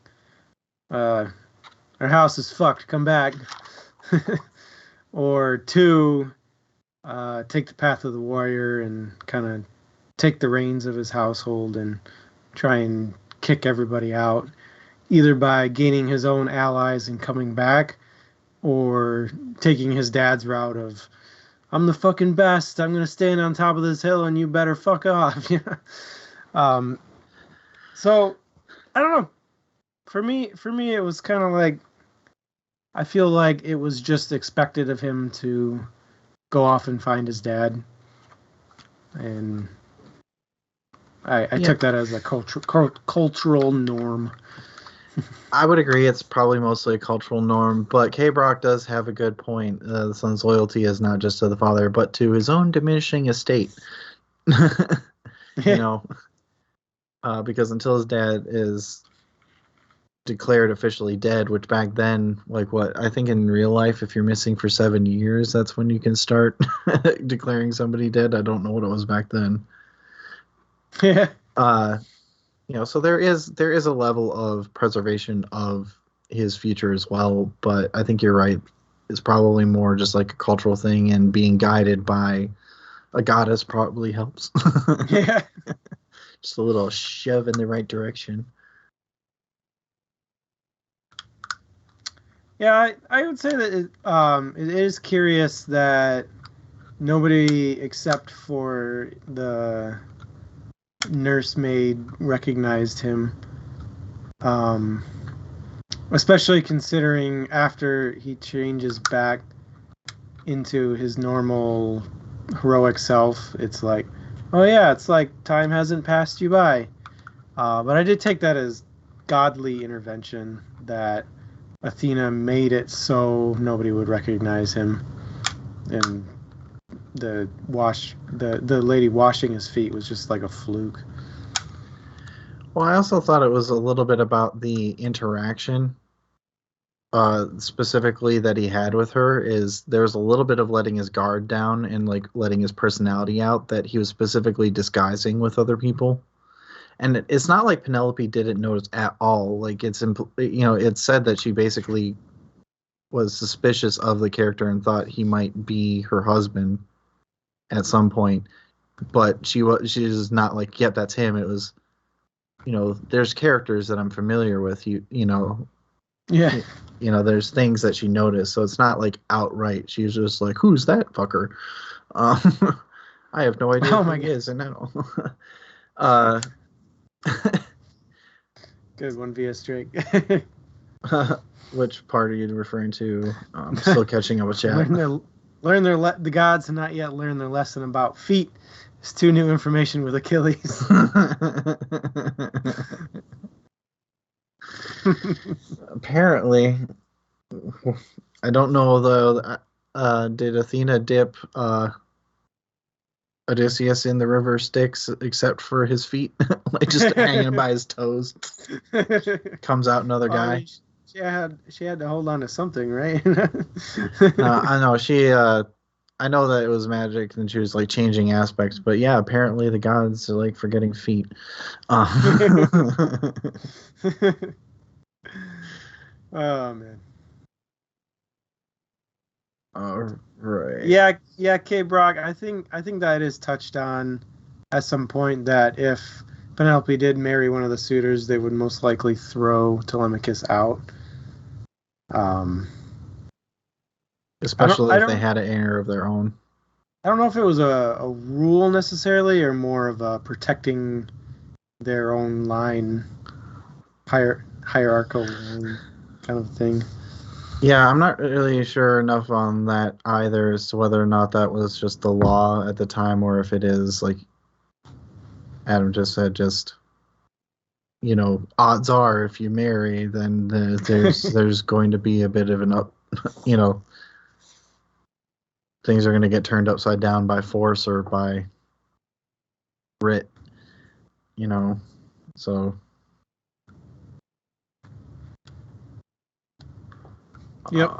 our house is fucked, come back. Or two, take the path of the warrior and kind of take the reins of his household and try and kick everybody out, either by gaining his own allies and coming back, or taking his dad's route of, I'm the fucking best, I'm gonna stand on top of this hill and you better fuck off. So I don't know. For me it was kind of like, I feel like it was just expected of him to go off and find his dad, and I took that as a cultural norm. I would agree it's probably mostly a cultural norm, but K. Brock does have a good point. The son's loyalty is not just to the father, but to his own diminishing estate. Because until his dad is declared officially dead, which back then, like what, I think in real life, if you're missing for 7 years, that's when you can start declaring somebody dead. I don't know what it was back then. Yeah. So there is a level of preservation of his future as well, but I think you're right. It's probably more just like a cultural thing, and being guided by a goddess probably helps. Yeah. Just a little shove in the right direction. Yeah, I would say that it is curious that nobody except for the nursemaid recognized him. Especially considering after he changes back into his normal heroic self, it's like, oh yeah, it's like time hasn't passed you by. But I did take that as godly intervention, that Athena made it so nobody would recognize him, and the lady washing his feet was just like a fluke. Well, I also thought it was a little bit about the interaction, specifically that he had with her. Is there's a little bit of letting his guard down and like letting his personality out that he was specifically disguising with other people, And it's not like Penelope didn't notice at all. Like it's it's said that she basically was suspicious of the character and thought he might be her husband at some point, but she's not like, yep, that's him. It was, there's characters that I'm familiar with. Yeah. There's things that she noticed, so it's not like outright. She's just like, who's that fucker? I have no idea who he is, and now. Good one, VS Drake. Which part are you referring to? I'm still catching up with chat. The gods have not yet learned their lesson about feet. It's too new information with Achilles. Apparently, I don't know though. Did Athena dip Odysseus in the river Styx except for his feet, like just hanging by his toes? Comes out another guy. She had to hold on to something, right? I know she. I know that it was magic and she was like changing aspects, but yeah, apparently the gods are like forgetting feet. Oh man. All right. Yeah, K Brock. I think that is touched on at some point that if Penelope did marry one of the suitors, they would most likely throw Telemachus out. Especially if they had an heir of their own. I don't know if it was a rule necessarily, or more of a protecting their own line, hierarchical kind of thing. Yeah, I'm not really sure enough on that either as to whether or not that was just the law at the time, or if it is like Adam just said, odds are if you marry, then there's going to be a bit of an up, things are going to get turned upside down by force or by writ, so. Yep.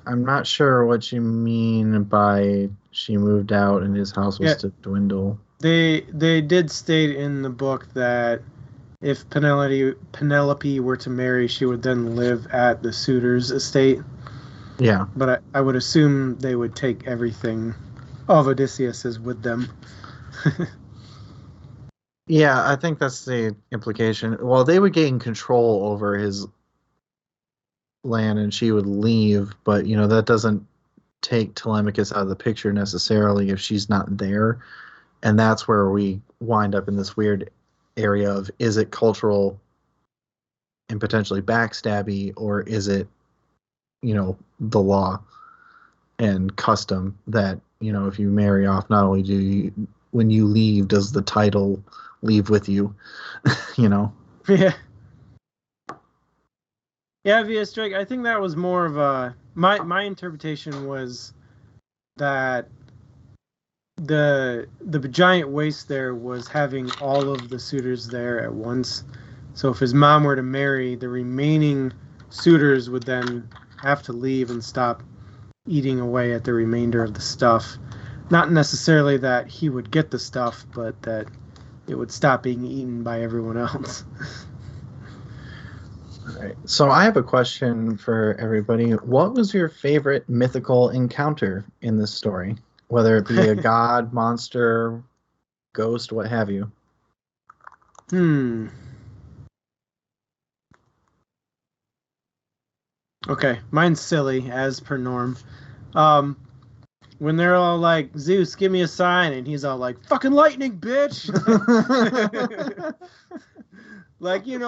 I'm not sure what you mean by she moved out and his house was to dwindle. They did state in the book that if Penelope were to marry, she would then live at the suitor's estate. Yeah. But I would assume they would take everything of Odysseus's with them. Yeah, I think that's the implication. Well, they would gain control over his land and she would leave, but that doesn't take Telemachus out of the picture necessarily if she's not there. And that's where we wind up in this weird area of, is it cultural and potentially backstabby, or is it the law and custom that if you marry off, not only do you, when you leave, does the title leave with you? Yeah, VS Drake, I think that was more of a... My interpretation was that the giant waste there was having all of the suitors there at once. So if his mom were to marry, the remaining suitors would then have to leave and stop eating away at the remainder of the stuff. Not necessarily that he would get the stuff, but that it would stop being eaten by everyone else. Right. So I have a question for everybody. What was your favorite mythical encounter in this story? Whether it be a god, monster, ghost, what have you? Okay, mine's silly, as per norm. When they're all like, Zeus, give me a sign, and he's all like, fucking lightning, bitch! Like, you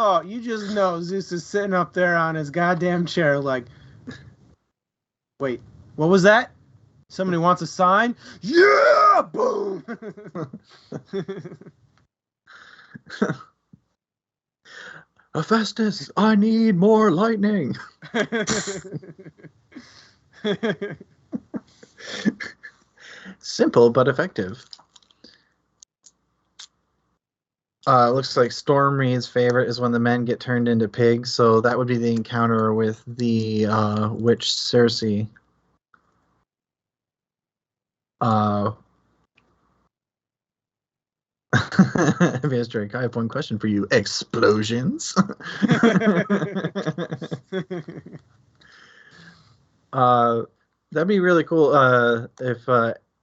just know Zeus is sitting up there on his goddamn chair like, wait, what was that? Somebody wants a sign? Yeah! Boom! Hephaestus, I need more lightning! Simple but effective. Looks like Stormreed's favorite is when the men get turned into pigs, so that would be the encounter with the witch Circe. Advanced Drake, I have one question for you. Explosions? That'd be really cool if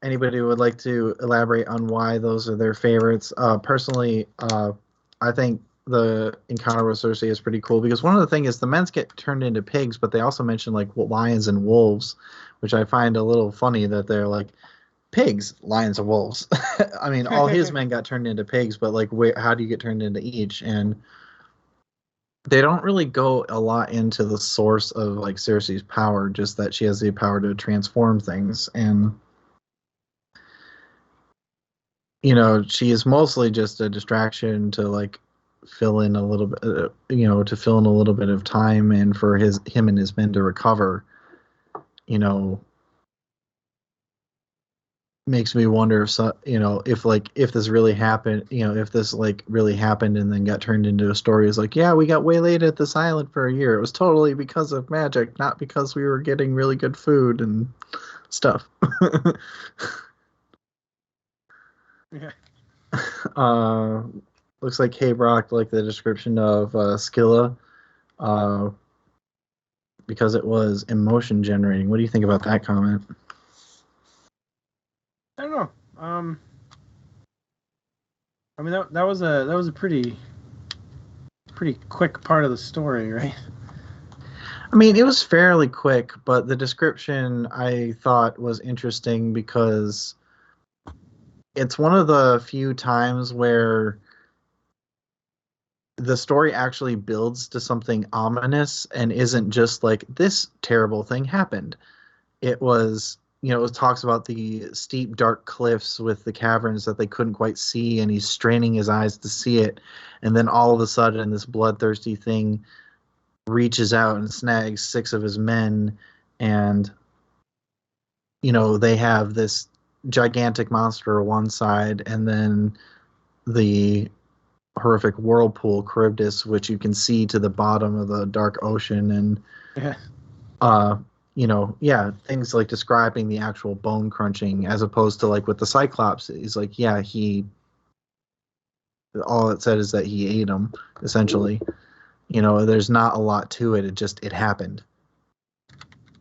anybody would like to elaborate on why those are their favorites. Personally, I think the encounter with Cersei is pretty cool because one of the things is the men get turned into pigs, but they also mention like lions and wolves, which I find a little funny that they're like pigs, lions, and wolves. I mean, all his men got turned into pigs, but like, how do you get turned into each? And they don't really go a lot into the source of like Cersei's power, just that she has the power to transform things. And you know, she is mostly just a distraction to like fill in a little bit, to fill in a little bit of time and for him and his men to recover. You know, makes me wonder if if this really happened, if this like really happened and then got turned into a story. Is like, yeah, we got waylaid at this island for a year. It was totally because of magic, not because we were getting really good food and stuff. Yeah. Looks like K-Brock like the description of Scylla, because it was emotion generating. What do you think about that comment? I don't know. I mean that was a pretty quick part of the story, right? I mean, it was fairly quick, but the description I thought was interesting because it's one of the few times where the story actually builds to something ominous and isn't just like this terrible thing happened. It was, it talks about the steep, dark cliffs with the caverns that they couldn't quite see, and he's straining his eyes to see it. And then all of a sudden, this bloodthirsty thing reaches out and snags 6 of his men. And, they have this gigantic monster on one side, and then the horrific whirlpool Charybdis, which you can see to the bottom of the dark ocean. And, things like describing the actual bone crunching as opposed to like with the Cyclops. He's like, yeah, all it said is that he ate them, essentially. There's not a lot to it. It happened.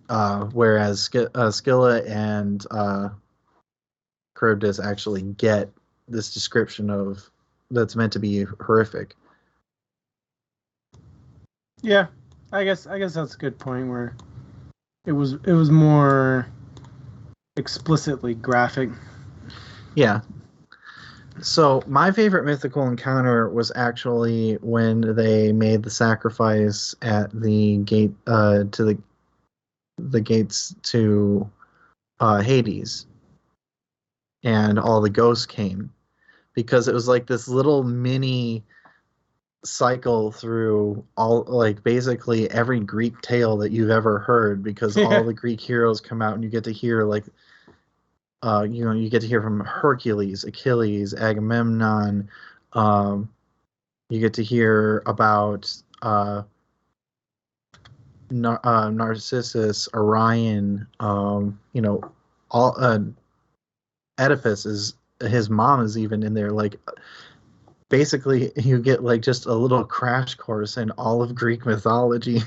Whereas Scylla and Charybdis actually get this description of that's meant to be horrific. Yeah, I guess that's a good point where it was more explicitly graphic. Yeah. So my favorite mythical encounter was actually when they made the sacrifice at the gate to the gates to Hades, and all the ghosts came, because it was like this little mini cycle through all, like, basically every Greek tale that you've ever heard, because all the Greek heroes come out and you get to hear like you get to hear from Hercules, Achilles, Agamemnon. You get to hear about Narcissus, Orion. All Oedipus is his mom is even in there. Like, basically, you get like just a little crash course in all of Greek mythology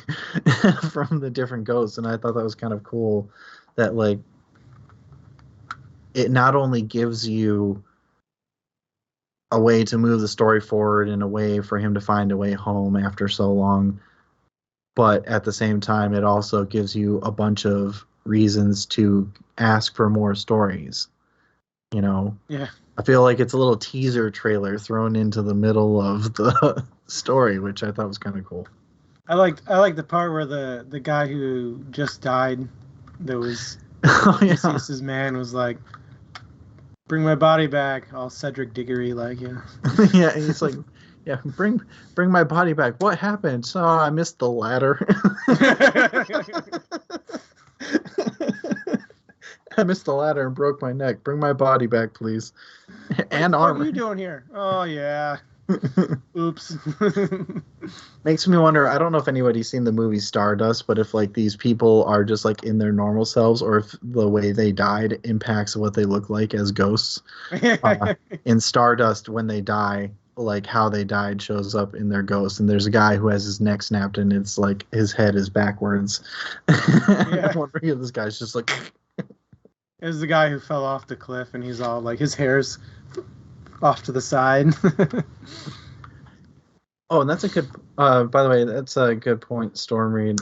from the different ghosts, and I thought that was kind of cool. That like it not only gives you a way to move the story forward and a way for him to find a way home after so long, but at the same time, it also gives you a bunch of reasons to ask for more stories. Yeah. I feel like it's a little teaser trailer thrown into the middle of the story, which I thought was kind of cool. I like the part where the guy who just died, that was Odysseus's man, was like, "Bring my body back," all Cedric Diggory like, yeah. Yeah, he's like, yeah, bring my body back. What happened? So I missed the ladder. I missed the ladder and broke my neck. Bring my body back, please. And armor. What are you doing here? Oh, yeah. Oops. Makes me wonder. I don't know if anybody's seen the movie Stardust, but if like these people are just like in their normal selves, or if the way they died impacts what they look like as ghosts. In Stardust, when they die, like how they died shows up in their ghost, and there's a guy who has his neck snapped, and it's like his head is backwards. Yeah. I'm wondering if this guy's just like. There's the guy who fell off the cliff, and he's all like, his hair's off to the side. Oh, and that's a good. By the way, that's a good point, Stormreed.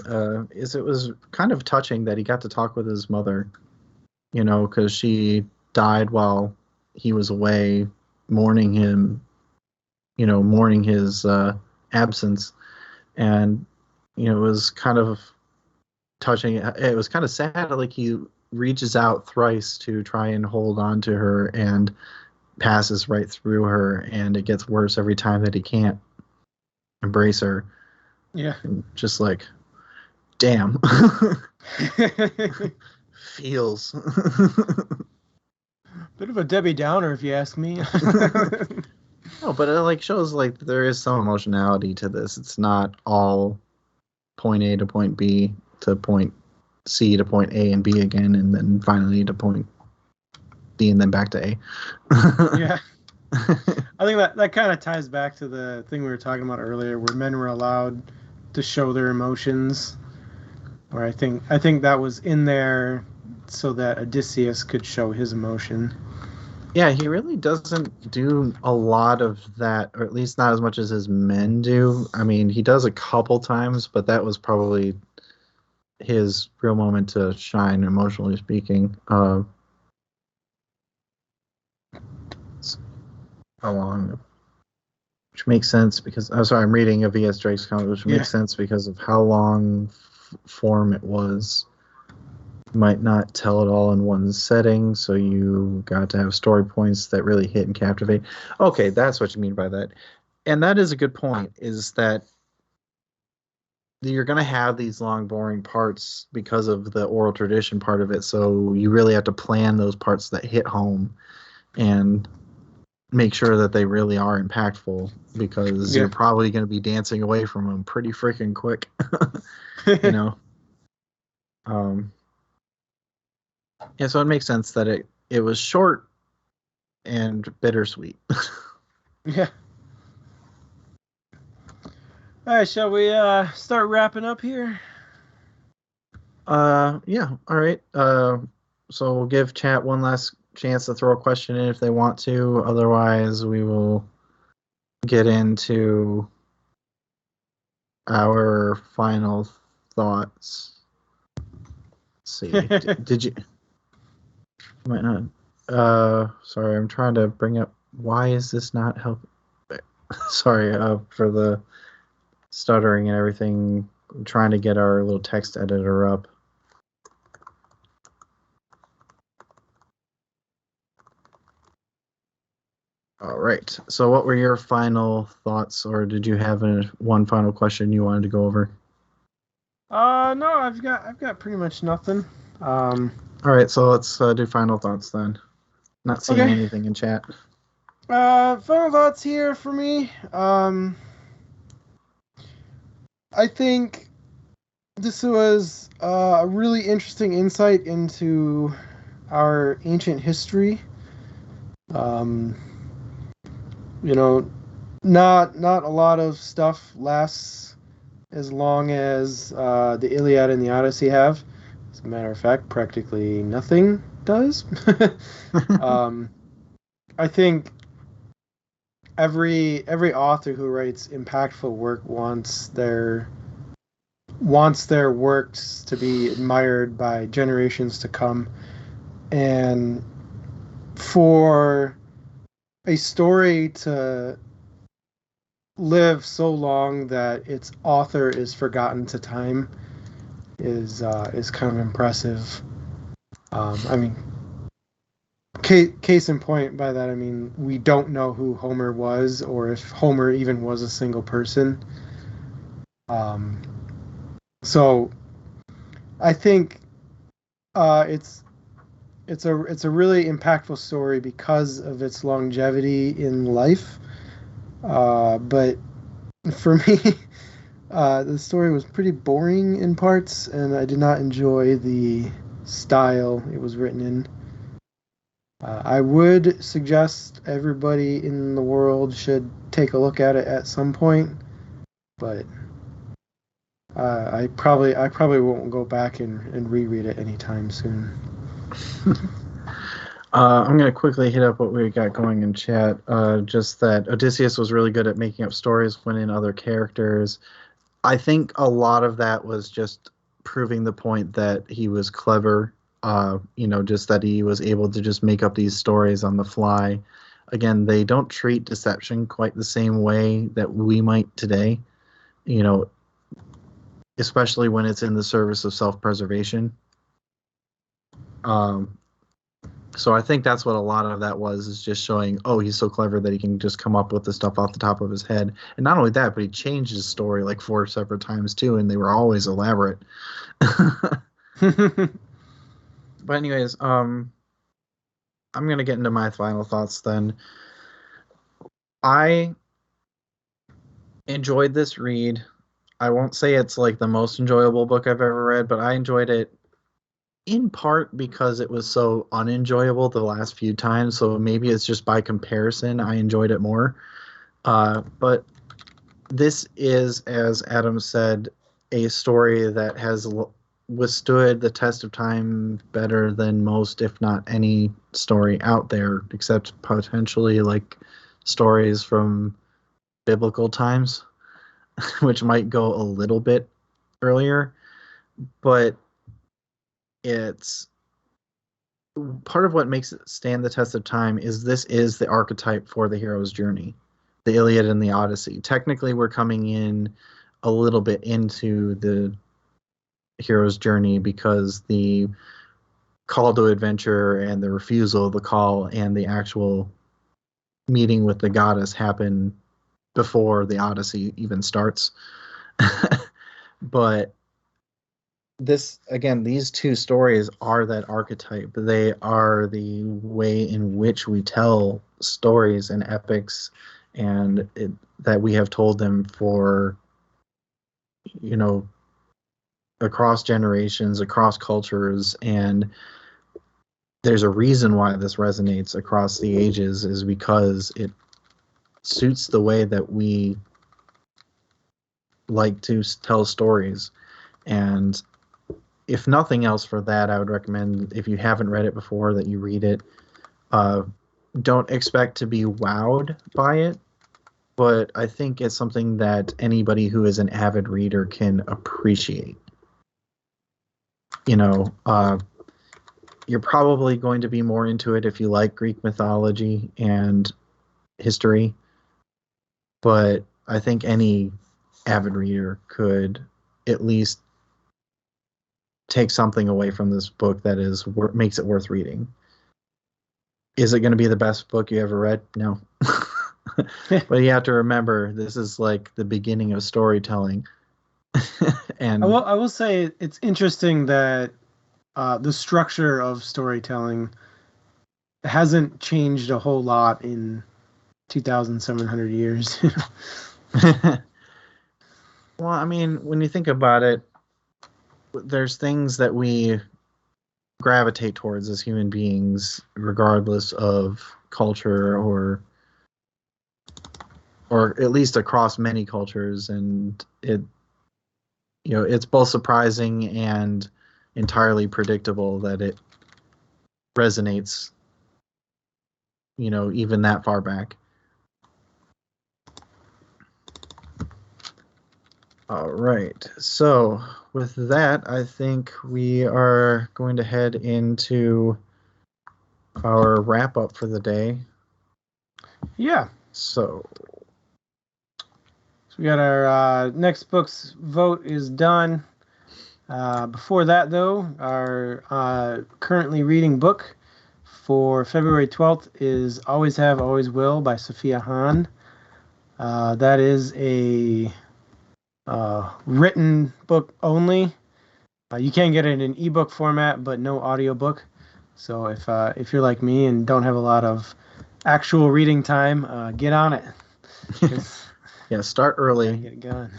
Is it was kind of touching that he got to talk with his mother, because she died while he was away, mourning him, mourning his absence, and it was kind of touching. It was kind of sad, like he reaches out thrice to try and hold on to her, and passes right through her, and it gets worse every time that he can't embrace her. Yeah. And just like, damn. Feels. Bit of a Debbie Downer, if you ask me. No, but it like shows like there is some emotionality to this. It's not all point A to point B to point C to point A and B again, and then finally to point D and then back to A. Yeah. I think that kind of ties back to the thing we were talking about earlier, where men were allowed to show their emotions. Where I think that was in there so that Odysseus could show his emotion. Yeah, he really doesn't do a lot of that, or at least not as much as his men do. I mean, he does a couple times, but that was probably his real moment to shine, emotionally speaking. How long? Which makes sense because I'm reading a V.S. Drake's comic, which makes sense because of how long form it was. You might not tell it all in one setting, so you got to have story points that really hit and captivate. Okay, that's what you mean by that. And that is a good point, is that you're going to have these long, boring parts because of the oral tradition part of it, so you really have to plan those parts that hit home and make sure that they really are impactful, because you're probably going to be dancing away from them pretty freaking quick. Yeah, so it makes sense that it was short and bittersweet. Yeah. All right, shall we start wrapping up here? Yeah, all right. So we'll give chat one last chance to throw a question in if they want to. Otherwise, we will get into our final thoughts. Let's see. Did you? Might not. Sorry, I'm trying to bring up. Why is this not helping? Sorry, for the stuttering and everything. I'm trying to get our little text editor up. All right. So, what were your final thoughts, or did you have one final question you wanted to go over? No, I've got pretty much nothing. All right, so let's do final thoughts then. Not seeing anything in chat. Final thoughts here for me. I think this was a really interesting insight into our ancient history. Not a lot of stuff lasts as long as the Iliad and the Odyssey have. As a matter of fact, practically nothing does. I think every author who writes impactful work wants their works to be admired by generations to come, and for a story to live so long that its author is forgotten to time is kind of impressive. I mean, case in point by that, I mean, we don't know who Homer was, or if Homer even was a single person. So I think it's a really impactful story because of its longevity in life. But for me, The story was pretty boring in parts, and I did not enjoy the style it was written in. I would suggest everybody in the world should take a look at it at some point, but I probably won't go back and reread it anytime soon. I'm going to quickly hit up what we got going in chat. Just that Odysseus was really good at making up stories when in other characters. I think a lot of that was just proving the point that he was clever. Just that he was able to just make up these stories on the fly. Again, they don't treat deception quite the same way that we might today. Especially when it's in the service of self-preservation. So I think that's what a lot of that was, is just showing, oh, he's so clever that he can just come up with the stuff off the top of his head. And not only that, but he changed his story like 4 separate times too, and they were always elaborate. But anyways, I'm going to get into my final thoughts then. I enjoyed this read. I won't say it's like the most enjoyable book I've ever read, but I enjoyed it in part because it was so unenjoyable the last few times. So maybe it's just by comparison, I enjoyed it more. But this is, as Adam said, a story that has withstood the test of time better than most, if not any, story out there, except potentially like stories from biblical times, which might go a little bit earlier. But it's part of what makes it stand the test of time is this is the archetype for the hero's journey, the Iliad and the Odyssey. Technically, we're coming in a little bit into the hero's journey because the call to adventure and the refusal of the call and the actual meeting with the goddess happen before the Odyssey even starts. But this, again, these two stories are that archetype. They are the way in which we tell stories and epics, and that we have told them for, across generations, across cultures. And there's a reason why this resonates across the ages, is because it suits the way that we like to tell stories. And if nothing else for that, I would recommend, if you haven't read it before, that you read it. Don't expect to be wowed by it, but I think it's something that anybody who is an avid reader can appreciate. You're probably going to be more into it if you like Greek mythology and history, but I think any avid reader could at least take something away from this book that makes it worth reading. Is it going to be the best book you ever read? No. But you have to remember, this is like the beginning of storytelling. And I will say it's interesting that the structure of storytelling hasn't changed a whole lot in 2,700 years. Well, I mean, when you think about it, there's things that we gravitate towards as human beings, regardless of culture, or at least across many cultures, and it's both surprising and entirely predictable that it resonates, even that far back. All right, so with that, I think we are going to head into our wrap up for the day. Yeah. So we got our next book's vote is done. Before that, though, our currently reading book for February 12th is Always Have, Always Will by Sophia Hahn. That is a written book only. You can get it in ebook format, but no audiobook. So if you're like me and don't have a lot of actual reading time, get on it. Yeah, start early. Get it going.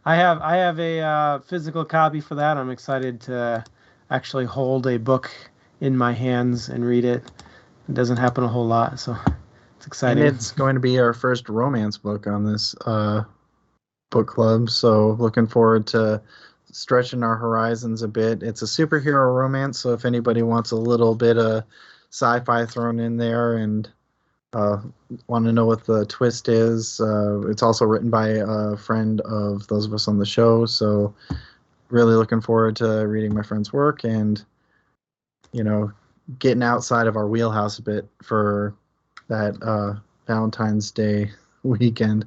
I have a physical copy for that. I'm excited to actually hold a book in my hands and read it. It doesn't happen a whole lot, so it's exciting. And it's going to be our first romance book on this book club, so looking forward to stretching our horizons a bit. It's a superhero romance, so if anybody wants a little bit of sci-fi thrown in there and want to know what the twist is, it's also written by a friend of those of us on the show, so really looking forward to reading my friend's work and, getting outside of our wheelhouse a bit for that Valentine's Day weekend.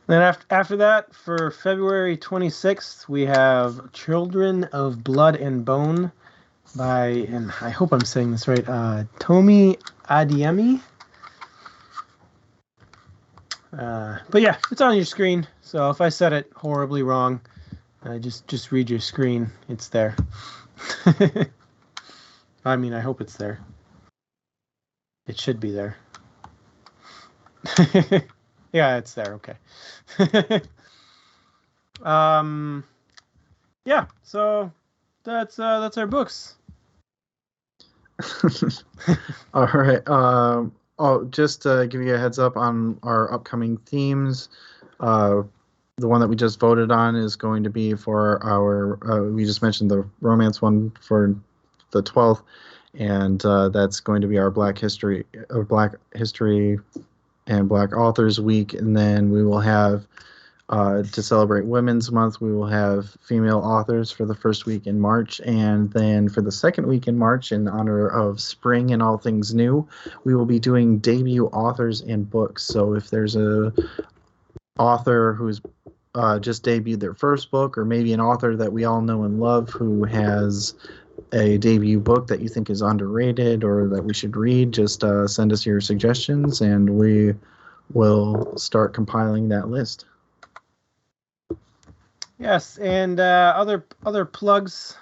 Then after that, for February 26th, we have Children of Blood and Bone by, and I hope I'm saying this right, Tomi Adeyemi. But yeah, it's on your screen, so if I said it horribly wrong, just read your screen. It's there. I mean, I hope it's there. It should be there. Yeah, it's there. Okay. Yeah. So that's our books. All right. Just to give you a heads up on our upcoming themes, the one that we just voted on is going to be for our. We just mentioned the romance one for the 12th, and that's going to be our Black History and Black Authors Week, and then we will have, to celebrate Women's Month, we will have female authors for the first week in March, and then for the second week in March, in honor of spring and all things new, we will be doing debut authors and books. So if there's a author who's just debuted their first book, or maybe an author that we all know and love who has a debut book that you think is underrated or that we should read, just send us your suggestions and we will start compiling that list. Yes, and other plugs,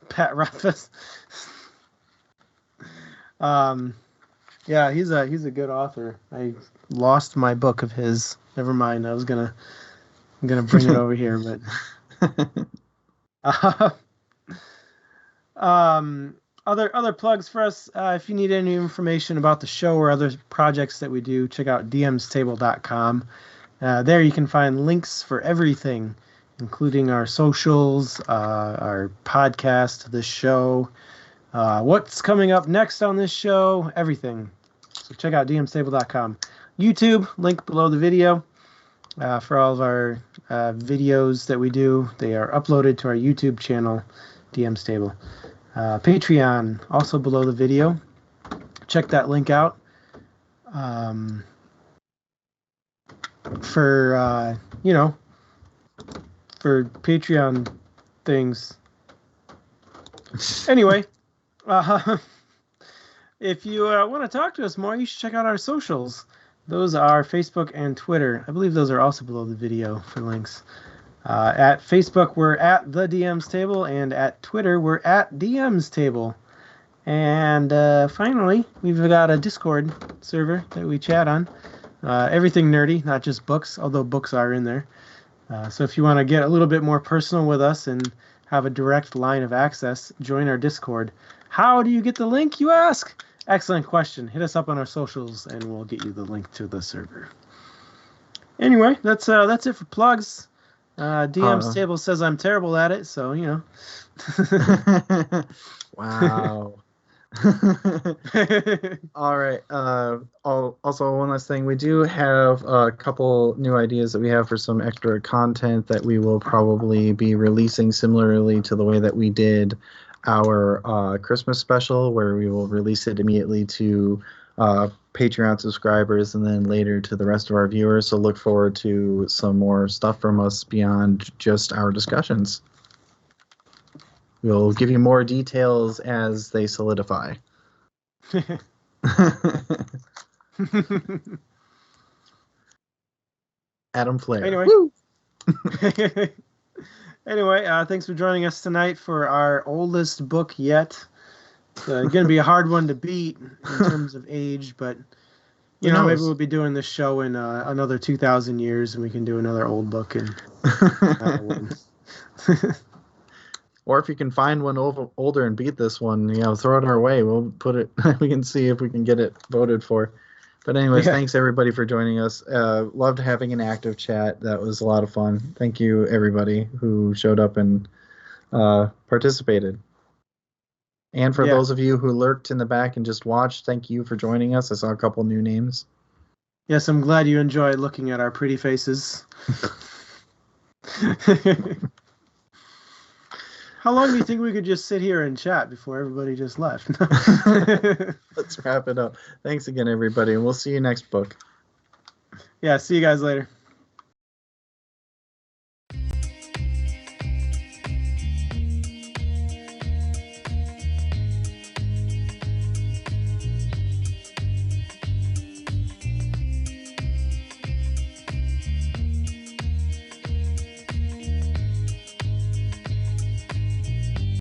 Pat Rothfuss. Yeah, he's a good author. I lost my book of his. Never mind. I'm gonna bring it over here, but other plugs for us. If you need any information about the show or other projects that we do, check out dmstable.com. There you can find links for everything, including our socials, our podcast, the show, what's coming up next on this show, everything. So check out dmstable.com. YouTube, link below the video for all of our videos that we do. They are uploaded to our YouTube channel, dmstable. Patreon, also below the video. Check that link out. For Patreon things. Anyway, if you want to talk to us more, you should check out our socials. Those are Facebook and Twitter. I believe those are also below the video for links. At Facebook, we're at the DMs Table, and at Twitter, we're at DMs Table. And finally, we've got a Discord server that we chat on. Everything nerdy, not just books, although books are in there. So if you want to get a little bit more personal with us and have a direct line of access, join our Discord. How do you get the link, you ask? Excellent question. Hit us up on our socials, and we'll get you the link to the server. Anyway, that's it for plugs. DM's Table says I'm terrible at it, so, Wow. All right. Also, one last thing. We do have a couple new ideas that we have for some extra content that we will probably be releasing similarly to the way that we did our Christmas special, where we will release it immediately to Patreon subscribers and then later to the rest of our viewers. So look forward to some more stuff from us beyond just our discussions. We'll give you more details as they solidify. Adam Flair. Anyway. Anyway, thanks for joining us tonight for our oldest book yet. It's going to be a hard one to beat in terms of age, but You know, maybe we'll be doing this show in another 2,000 years, and we can do another old book and Or if you can find one older and beat this one, throw it our way. We'll put it. We can see if we can get it voted for. But anyways, Thanks everybody for joining us. Loved having an active chat. That was a lot of fun. Thank you everybody who showed up and participated. And for those of you who lurked in the back and just watched, thank you for joining us. I saw a couple new names. Yes, I'm glad you enjoyed looking at our pretty faces. How long do you think we could just sit here and chat before everybody just left? Let's wrap it up. Thanks again, everybody, and we'll see you next book. Yeah, see you guys later.